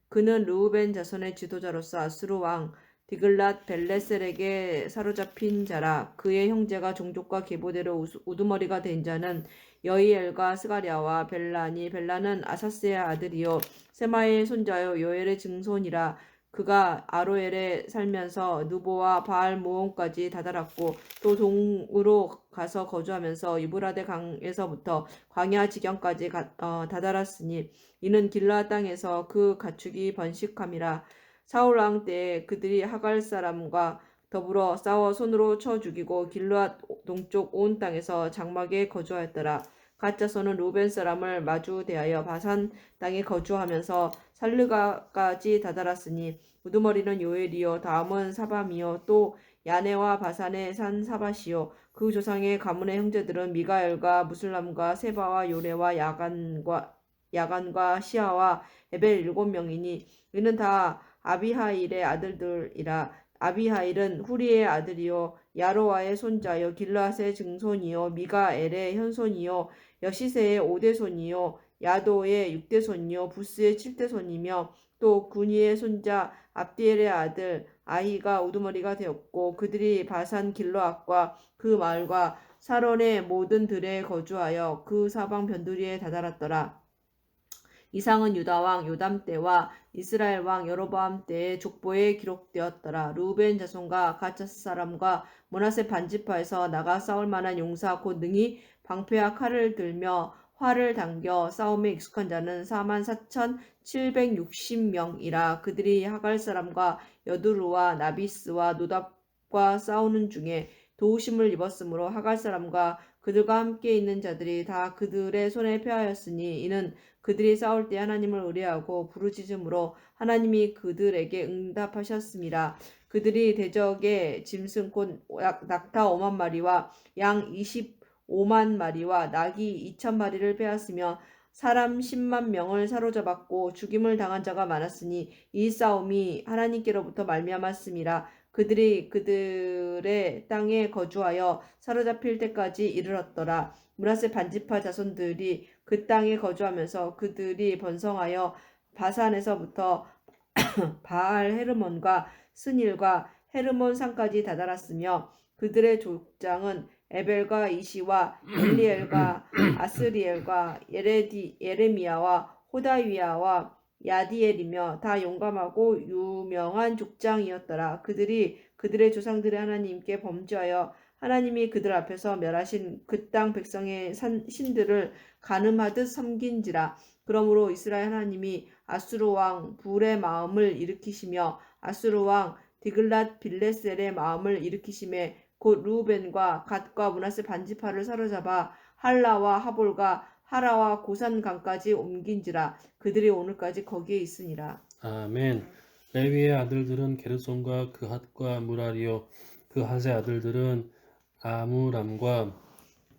그는 르우벤 자손의 지도자로서 아수르 왕 디글랏 벨레셀에게 사로잡힌 자라. 그의 형제가 종족과 계보대로 우두머리가 된 자는 여이엘과 스가랴와 벨라니. 벨라는 아사스의 아들이요 세마의 손자요 요엘의 증손이라. 그가 아로엘에 살면서 누보와 바알 모온까지 다다랐고 또 동으로 가서 거주하면서 유브라데 강에서부터 광야 지경까지 다다랐으니 이는 길르앗 땅에서 그 가축이 번식함이라. 사울 왕 때에 그들이 하갈 사람과 더불어 싸워 손으로 쳐 죽이고 길르앗 동쪽 온 땅에서 장막에 거주하였더라. 갓 자손은 루벤 사람을 마주 대하여 바산 땅에 거주하면서 살르가까지 다다랐으니 우두머리는 요엘이요 다음은 사밤이요 또 야네와 바산의 산 사밧이요 그 조상의 가문의 형제들은 미가엘과 무슬람과 세바와 요레와 야간과 시아와 에벨 7명이니 이는 다 아비하일의 아들들이라. 아비하일은 후리의 아들이요 야로와의 손자요 길르앗의 증손이요 미가엘의 현손이요 여시세의 5대손이요 야도의 6대손이요 부스의 7대손이며 또 군이의 손자 압디엘의 아들 아히가 우두머리가 되었고 그들이 바산 길르앗과 그 마을과 사론의 모든 들에 거주하여 그 사방 변두리에 다다랐더라. 이상은 유다 왕 요담 때와 이스라엘 왕 여로보암 때의 족보에 기록되었더라. 루벤 자손과 갓 사람과 므낫세 반지파에서 나가 싸울 만한 용사 곧 능히 방패와 칼을 들며 활을 당겨 싸움에 익숙한 자는 44,760명이라. 그들이 하갈 사람과 여두루와 나비스와 노답과 싸우는 중에 도우심을 입었으므로 하갈 사람과 그들과 함께 있는 자들이 다 그들의 손에 패하였으니 이는 그들이 싸울 때 하나님을 의뢰하고 부르짖음으로 하나님이 그들에게 응답하셨습니다. 그들이 대적의 짐승 곧 낙타 5만 마리와 양 25만 마리와 낙이 2천 마리를 빼앗으며 사람 10만 명을 사로잡았고 죽임을 당한 자가 많았으니 이 싸움이 하나님께로부터 말미암았음이라. 그들이 그들의 땅에 거주하여 사로잡힐 때까지 이르렀더라. 므낫세 반지파 자손들이 그 땅에 거주하면서 그들이 번성하여 바산에서부터 바알 헤르몬과 스닐과 헤르몬 산까지 다다랐으며 그들의 족장은 에벨과 이시와 엘리엘과 아스리엘과 예레미야와 호다위야와 야디엘이며 다 용감하고 유명한 족장이었더라. 그들이 그들의 조상들의 하나님께 범죄하여 하나님이 그들 앞에서 멸하신 그 땅 백성의 신들을 간음하듯 섬긴지라. 그러므로 이스라엘 하나님이 아수르 왕 불의 마음을 일으키시며 아수르 왕 디글랏 빌레셀의 마음을 일으키심에 곧 루벤과 갓과 므낫세 반지파를 사로잡아 할라와 하볼과 하라와 고산 강까지 옮긴지라. 그들이 오늘까지 거기에 있으니라. 아멘. 레위의 아들들은 게르손과 그핫과 무라리요 그 핫의 아들들은 아무람과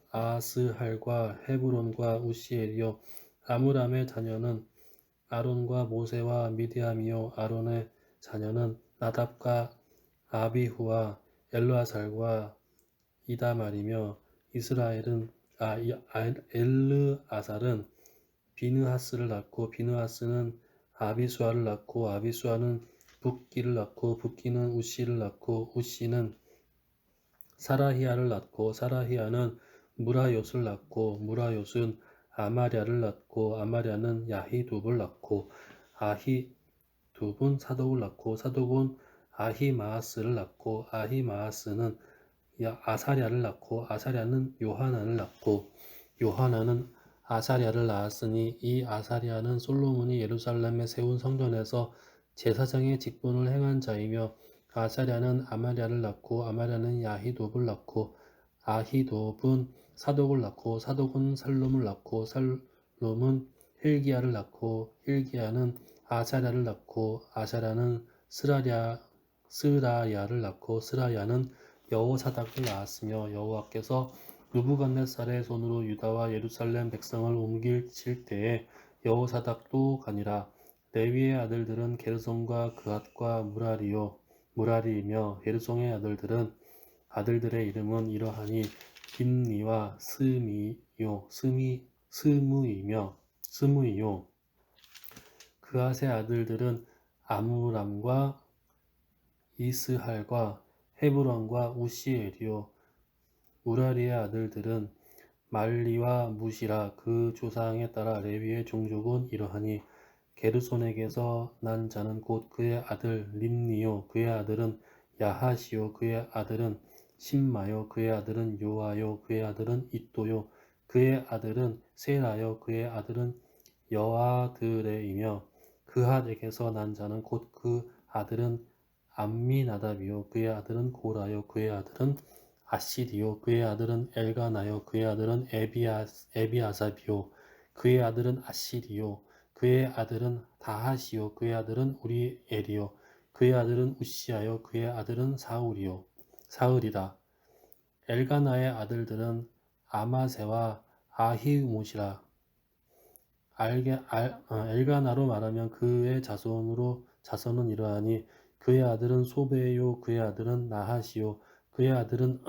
아스할과 헤브론과 우시엘이요 아무람의 자녀는 아론과 모세와 미디암이요 아론의 자녀는 나답과 아비후와 엘르아살과 이다말이며 이스라엘은 엘르아살은 비느하스를 낳고 비느하스는 아비수아를 낳고 아비수아는 붓기를 낳고 붓기는 우시를 낳고 우시는 사라히아를 낳고 사라히아는 무라요스를 낳고 무라요스는 아마랴를 낳고 아마랴는 야히둡을 낳고 아히둡은 사독을 낳고 사독은 아히마아스를 낳고 아히마아스는 아사랴를 낳고 아사랴는 요하난을 낳고 요하난은 아사랴를 낳았으니 이 아사랴는 솔로몬이 예루살렘에 세운 성전에서 제사장의 직분을 행한 자이며 아사랴는 아마랴를 낳고 아마랴는 야히돕을 낳고 아히돕은 사독을 낳고 사독은 살룸을 낳고 살룸은 힐기야를 낳고 힐기야는 아사랴를 낳고 아사랴는 스라야를 낳고 스라야는 여호사닥을 낳았으며 여호와께서 느부갓네살의 손으로 유다와 예루살렘 백성을 옮기실 때에 여호사닥도 가니라. 레위의 아들들은 게르손과 그핫과 무라리이며 게르손의 아들들의 이름은 이러하니 빈니와 스무이요 그핫의 아들들은 아무람과 이스할과 헤브론과 우시엘이요 무라리의 아들들은 말리와 무시라. 그 조상에 따라 레위의 종족은 이러하니 게르손에게서 난 자는 곧 그의 아들 림니요 그의 아들은 야하시요 그의 아들은 신마요 그의 아들은 요아요 그의 아들은 이또요 그의 아들은 세라요 그의 아들은 여아드레이며 그핫에게서 난 자는 곧 그 아들은 암미나답이요 그의 아들은 고라요 그의 아들은 아시리요 그의 아들은 엘가나요 그의 아들은 에비아삽이요 그의 아들은 아시리요 그의 아들은 다하시요 그의 아들은 우리엘이요 그의 아들은 우시아요 그의 아들은 사울이라. 엘가나의 아들들은 아마세와 아히우못이라. 엘가나로 말하면 그의 자손은 이러하니 그의 아들은 소베요 그의 아들은 나하시요 그의 아들은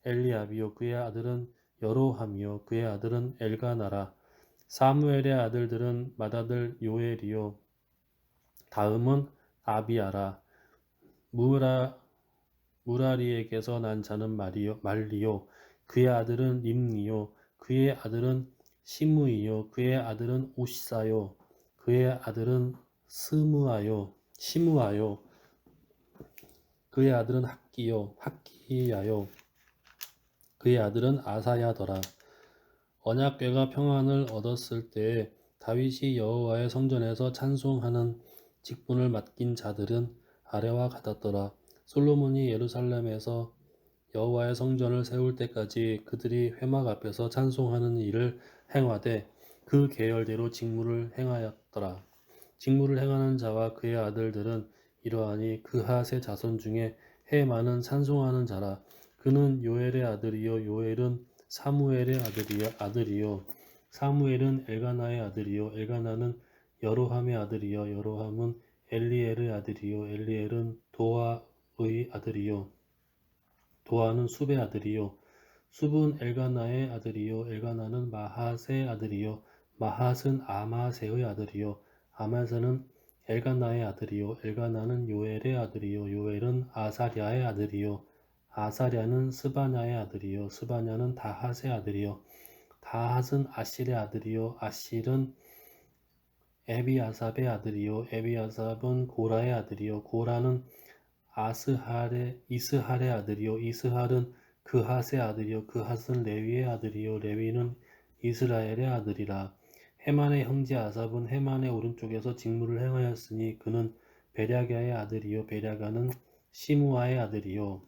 엘리압이요 그의 아들은 여로함이요 그의 아들은 엘가나라. 사무엘의 아들들은 맏아들 요엘이요 다음은 아비아라. 무라리에게서 난 자는 말리요 그의 아들은 림니요 그의 아들은 시므이요 그의 아들은 우시사요 그의 아들은 시므아요 그의 아들은 학기야요 그의 아들은 아사야더라. 언약궤가 평안을 얻었을 때에 다윗이 여호와의 성전에서 찬송하는 직분을 맡긴 자들은 아래와 같았더라. 솔로몬이 예루살렘에서 여호와의 성전을 세울 때까지 그들이 회막 앞에서 찬송하는 일을 행하되 그 계열대로 직무를 행하였더라. 직무를 행하는 자와 그의 아들들은 이러하니 그핫의 자손 중에 해마는 찬송하는 자라. 그는 요엘의 아들이요 요엘은 사무엘의 아들이요 사무엘은 엘가나의 아들이요 엘가나는 여로함의 아들이요 여로함은 엘리엘의 아들이요 엘리엘은 도아의 아들이요 도아는 숲의 아들이요 숲은 엘가나의 아들이요 엘가나는 마핫의 아들이요 마핫은 아마세의 아들이요 아마세는 엘가나의 아들이요 엘가나는 요엘의 아들이요 요엘은 아사랴의 아들이요 아사랴는 스바냐의 아들이요 스바냐는 다핫의 아들이요 다핫은 아실의 아들이요 아실은 에비아삽의 아들이요 에비아삽은 고라의 아들이요 고라는 이스할의 아들이요 이스할은 그핫의 아들이요 그핫은 레위의 아들이요 레위는 이스라엘의 아들이라. 헤만의 형제 아삽은 헤만의 오른쪽에서 직무를 행하였으니 그는 베랴가의 아들이요 베랴가는 시므아의 아들이요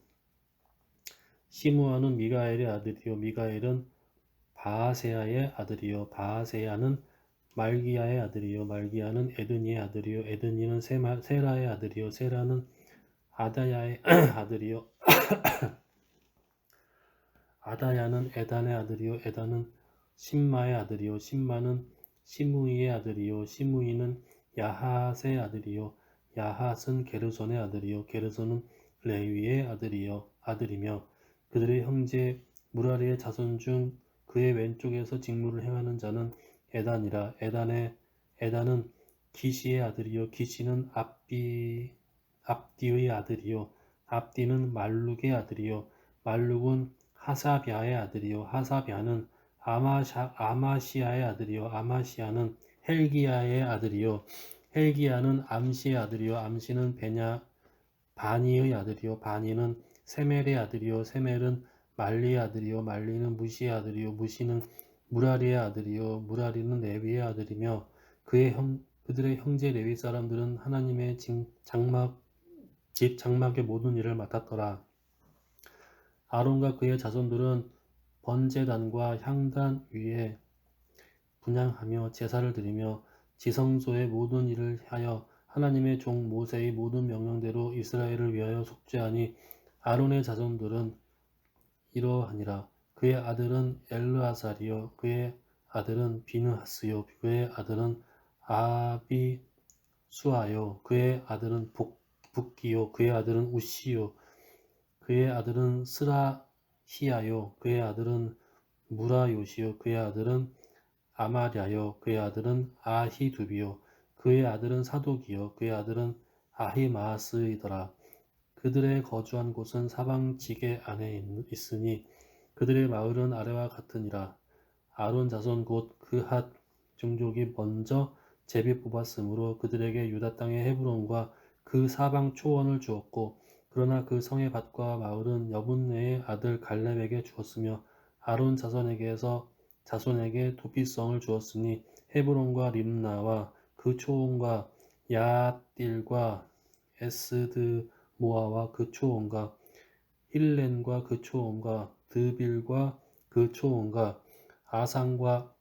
시므아는 미가엘의 아들이요 미가엘은 바아세야의 아들이요 바아세야는 말기야의 아들이요 말기야는 에드니의 아들이요 에드니는 세라의 아들이요 세라는 아다야의 아들이요 아다야는 에단의 아들이요 에단은 심마의 아들이요 심마는 시므이의 아들이요 시므이는 야핫의 아들이요 야핫은 게르손의 아들이요 게르손은 레위의 아들이며 그들의 형제 무라리의 자손 중 그의 왼쪽에서 직무를 행하는 자는 에단이라. 에단은 기시의 아들이요 기시는 압디의 아들이요 압디는 말룩의 아들이요 말룩은 하사비아의 아들이요 하사비아는 아마시아의 아들이요 아마시아는 헬기야의 아들이요 헬기야는 암시의 아들이요 암시는 바니의 아들이요 바니는 세멜의 아들이요 세멜은 말리의 아들이요 말리는 무시의 아들이요 무시는 무라리의 아들이요 무라리는 레위의 아들이며 그들의 형제 레위 사람들은 하나님의 장막의 모든 일을 맡았더라. 아론과 그의 자손들은 번제단과 향단 위에 분향하며 제사를 드리며 지성소의 모든 일을 하여 하나님의 종 모세의 모든 명령대로 이스라엘을 위하여 속죄하니 아론의 자손들은 이러하니라. 그의 아들은 엘르아살이요 그의 아들은 비느하스요 그의 아들은 아비수아요 그의 아들은 북기요 그의 아들은 우시요 그의 아들은 스라히야요 그의 아들은 무라요시요 그의 아들은 아마랴요 그의 아들은 아히두비요 그의 아들은 사독이요 그의 아들은 아히마아스이더라. 그들의 거주한 곳은 사방 지게 안에 있으니 그들의 마을은 아래와 같으니라. 아론 자손 곧 그핫 종족이 먼저 제비 뽑았으므로 그들에게 유다 땅의 헤브론과 그 사방 초원을 주었고 그러나 그 성의 밭과 마을은 여분네의 아들 갈렙에게 주었으며 아론 자손에게 도피성을 주었으니 헤브론과 림나와 그 초원과 야딜과 에스드모아와 그 초원과 힐렌과 그 초원과 드빌과 그 초원과 아상과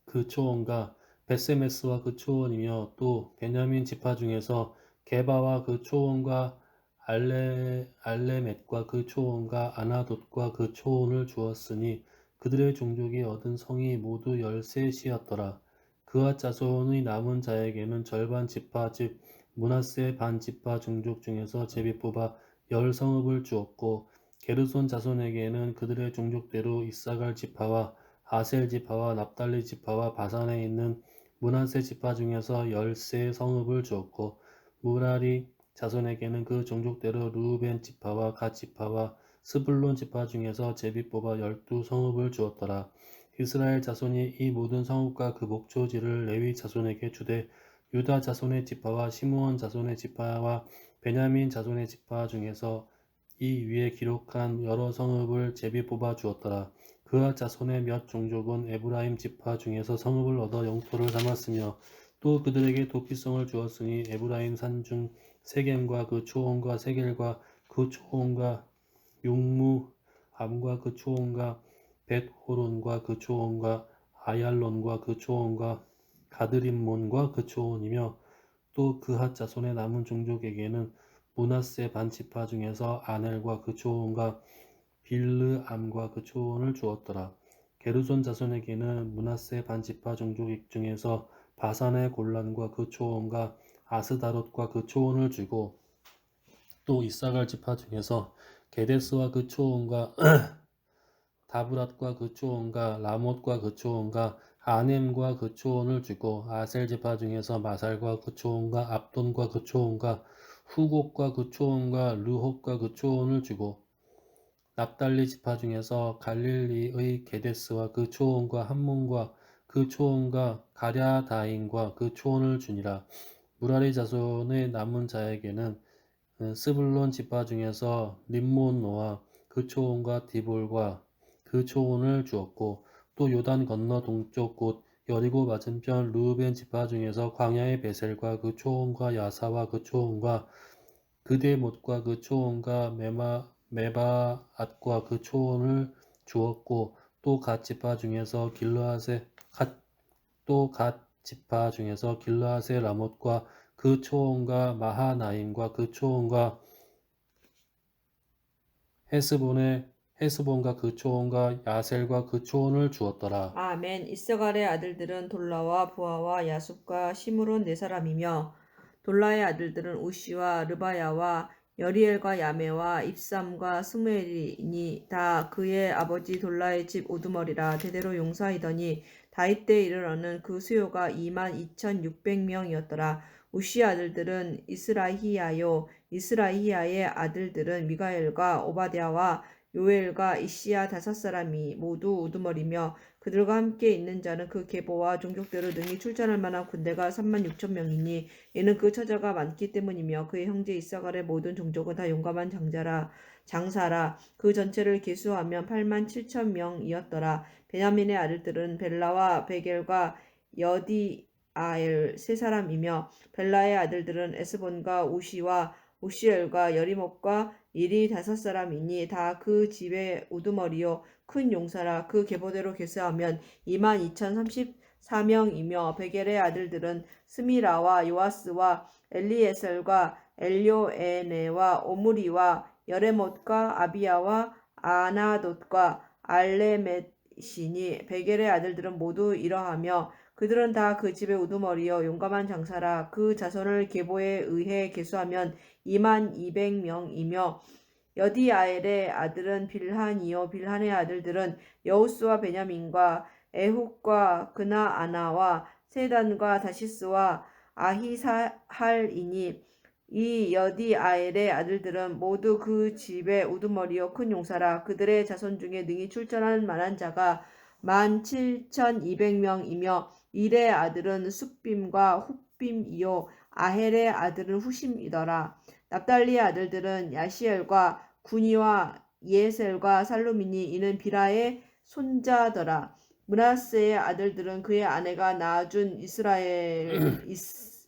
그 초원과 베세메스와 그 초원이며 또 베냐민 지파 중에서 게바와 그 초원과 알레멧과 그 초원과 아나돗과 그 초원을 주었으니 그들의 종족이 얻은 성이 모두 13이었더라. 그와 자손의 남은 자에게는 절반 지파 즉 므낫세 반 지파 종족 중에서 제비 뽑아 10성읍을 주었고 게르손 자손에게는 그들의 종족대로 이사갈 지파와 아셀 지파와 납달리 지파와 바산에 있는 므낫세 지파 중에서 13성읍을 주었고 무라리 자손에게는 그 종족대로 르우벤 지파와 갓 지파와 스불론 지파 중에서 제비 뽑아 12성읍을 주었더라. 이스라엘 자손이 이 모든 성읍과 그 목초지를 레위 자손에게 주되 유다 자손의 지파와 시므온 자손의 지파와 베냐민 자손의 지파 중에서 이 위에 기록한 여러 성읍을 제비 뽑아 주었더라. 그와 자손의 몇 종족은 에브라임 지파 중에서 성읍을 얻어 영토를 삼았으며 또 그들에게 도피성을 주었으니 에브라임 산중 세겜과 그 초원과 세겔과 그 초원과 용무 암과 그 초원과 벳호론과 그 초원과 아얄론과 그 초원과 가드림몬과 그 초원이며 또 그핫 자손의 남은 종족에게는 므낫세 반지파 중에서 아넬과 그 초원과 빌르암과 그 초원을 주었더라. 게르손 자손에게는 므낫세 반지파 종족 중에서 바산의 골란과 그 초원과 아스다롯과 그 초원을 주고 또 이사갈 지파 중에서 게데스와 그 초원과 다브랏과 그 초원과 라못과 그 초원과 아넴과 그 초원을 주고 아셀 지파 중에서 마살과 그 초원과 압돈과 그 초원과 후곡과 그 초원과 르홉과 그 초원을 주고 납달리 지파 중에서 갈릴리의 게데스와 그 초원과 함몬과 그 초원과 가랴다임과 그 초원을 주니라. 무라리 자손의 남은 자에게는 스불론 지파 중에서 림몬노와 그 초원과 디볼과 그 초원을 주었고 또 요단 건너 동쪽 곳 여리고 맞은편 르우벤 지파 중에서 광야의 베셀과 그 초원과 야사와 그 초원과 그데못과 그 초원과 메바앗과 그 초원을 주었고 또 갓 지파 중에서 길르앗의 라못과 그 초원과 마하나임과 그 초원과 헤스본과 그 초원과 야셀과 그 초원을 주었더라. 아멘. 이스갈의 아들들은 돌라와 부하와 야숲과 시므론 네 사람이며 돌라의 아들들은 우시와 르바야와 여리엘과 야메와 입삼과 스무엘이니 다 그의 아버지 돌라의 집 우두머리라. 대대로 용사이더니 다윗 때에 이르러는 그 수요가 22,600명이었더라. 우시 아들들은 이스라히야요. 이스라히야의 아들들은 미가엘과 오바댜와 요엘과 이시야 5사람이 모두 우두머리며 그들과 함께 있는 자는 그 계보와 종족대로 능히 출전할 만한 군대가 36,000명이니 이는 그 처자가 많기 때문이며 그의 형제 이사갈의 모든 종족은 다 용감한 장사라. 그 전체를 계수하면 87,000명이었더라. 베냐민의 아들들은 벨라와 베겔과 여디아엘 3사람이며 벨라의 아들들은 에스본과 우시와 우시엘과 여리못과 일이 5사람이니 다 그 집의 우두머리요 큰 용사라. 그 계보대로 계수하면 22,034명이며 베겔의 아들들은 스미라와 요아스와 엘리에셀과 엘요에네와 오므리와 여레못과 아비야와 아나돗과 알레멧이니 베겔의 아들들은 모두 이러하며 그들은 다 그 집의 우두머리요 용감한 장사라. 그 자손을 계보에 의해 계수하면 22,000명이며 여디아엘의 아들은 빌한이요 빌한의 아들들은 여우스와 베냐민과 에훗과 그나아나와 세단과 다시스와 아히사할이니 이 여디아엘의 아들들은 모두 그 집의 우두머리요 큰 용사라. 그들의 자손 중에 능히 출전할 만한 자가 17,200명이며 일의 아들은 숫빔과 훗빔이요 아헬의 아들은 후심이더라. 납달리의 아들들은 야시엘과 구니와 예셀과 살루미니 이는 비라의 손자더라. 므낫세의 아들들은 그의 아내가 낳아준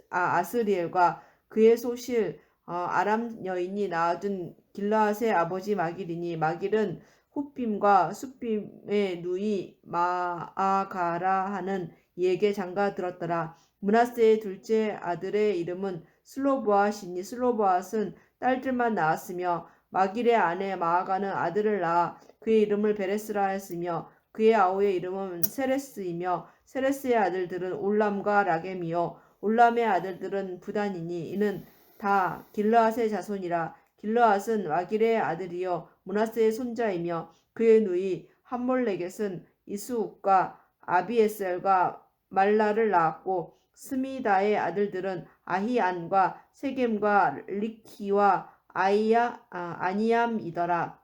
아스리엘과 그의 소실 아람 여인이 낳아준 길라앗의 아버지 마길이니 마길은 훗빔과 숫빔의 누이 마아가라 하는 이에게 장가 들었더라. 므낫세의 둘째 아들의 이름은 슬로보앗이니 슬로보앗은 딸들만 낳았으며 마길의 아내 마아가는 아들을 낳아 그의 이름을 베레스라 하였으며 그의 아우의 이름은 세레스이며 세레스의 아들들은 올람과 라겜이요 올람의 아들들은 부단이니 이는 다 길르앗의 자손이라. 길르앗은 마길의 아들이요 므낫세의 손자이며 그의 누이 함몰레겟은 이스욱과 아비에셀과 말라를 낳았고 스미다의 아들들은 아히안과 세겜과 리키와 아니암이더라.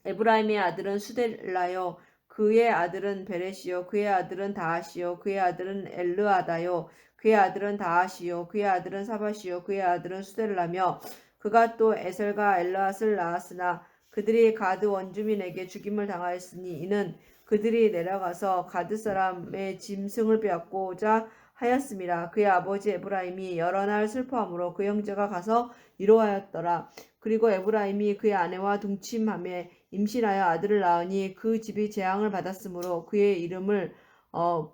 에브라임의 아들은 수델라요 그의 아들은 베레시요 그의 아들은 다하시요 그의 아들은 엘르아다요 그의 아들은 다하시요 그의 아들은 사바시요 그의 아들은 수델라며 그가 또 에셀과 엘르앗을 낳았으나 그들이 가드 원주민에게 죽임을 당하였으니 이는 그들이 내려가서 가드 사람의 짐승을 빼앗고자 하였음이라. 그의 아버지 에브라임이 여러 날 슬퍼함으로 그 형제가 가서 위로하였더라. 그리고 에브라임이 그의 아내와 동침하며 임신하여 아들을 낳으니 그 집이 재앙을 받았으므로 그의 이름을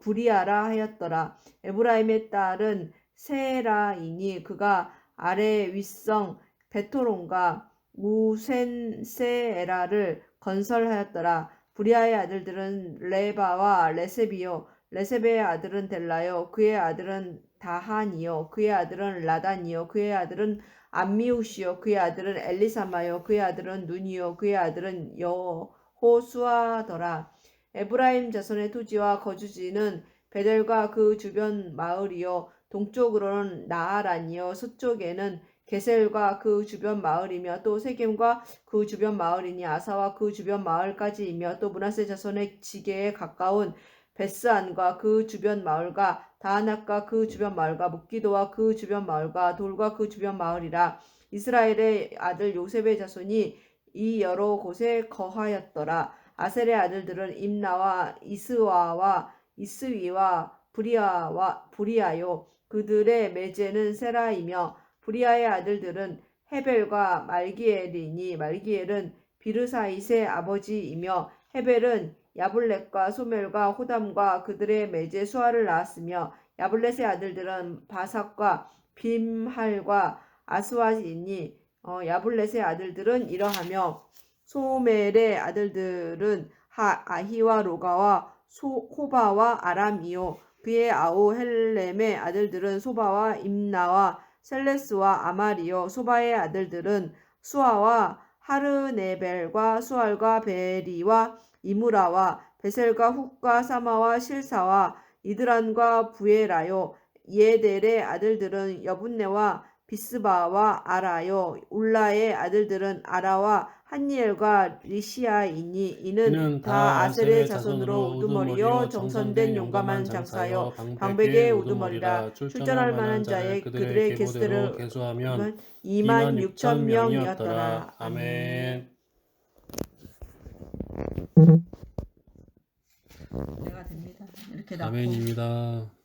부리아라 하였더라. 에브라임의 딸은 세라이니 그가 아래 윗성 베토론과 우센세에라를 건설하였더라. 부리아의 아들들은 레바와 레셉이요 레셉의 아들은 델라요 그의 아들은 다한이요 그의 아들은 라단이요 그의 아들은 암미우시요 그의 아들은 엘리사마요 그의 아들은 눈이요 그의 아들은 여호수아더라. 에브라임 자손의 토지와 거주지는 베델과 그 주변 마을이요 동쪽으로는 나아란이요 서쪽에는 게셀과 그 주변 마을이며 또 세겜과 그 주변 마을이니 아사와 그 주변 마을까지이며 또 므낫세 자손의 지게에 가까운 베스안과 그 주변 마을과 다하낫과 그 주변 마을과 묵기도와 그 주변 마을과 돌과 그 주변 마을이라. 이스라엘의 아들 요셉의 자손이 이 여러 곳에 거하였더라. 아셀의 아들들은 임나와 이스와와 이스위와 부리아요 그들의 매제는 세라이며 부리아의 아들들은 헤벨과 말기엘이니 말기엘은 비르사잇의 아버지이며 헤벨은 야블렛과 소멜과 호담과 그들의 매제 수아를 낳았으며 야블렛의 아들들은 바삭과 빔할과 아스와이니 야블렛의 아들들은 이러하며 소멜의 아들들은 아히와 로가와 호바와 아람이요 그의 아우 헬렘의 아들들은 소바와 임나와 셀레스와 아말이요 소바의 아들들은 수아와 하르네벨과 수알과 베리와 이무라와 베셀과 훅과 사마와 실사와 이드란과 부에라요 예델의 아들들은 여분네와 비스바와 아라요 울라의 아들들은 아라와 한니엘과 리시아이니 이는 다 아셀의 자손으로 우두머리요 정선된 용감한 장사요 방백의 우두머리라. 출전할 만한 자의 그들의 개수대로 계수하면 26,000명이었더라. 아멘. 내가 됩니다. 이렇게 낳고 아멘입니다.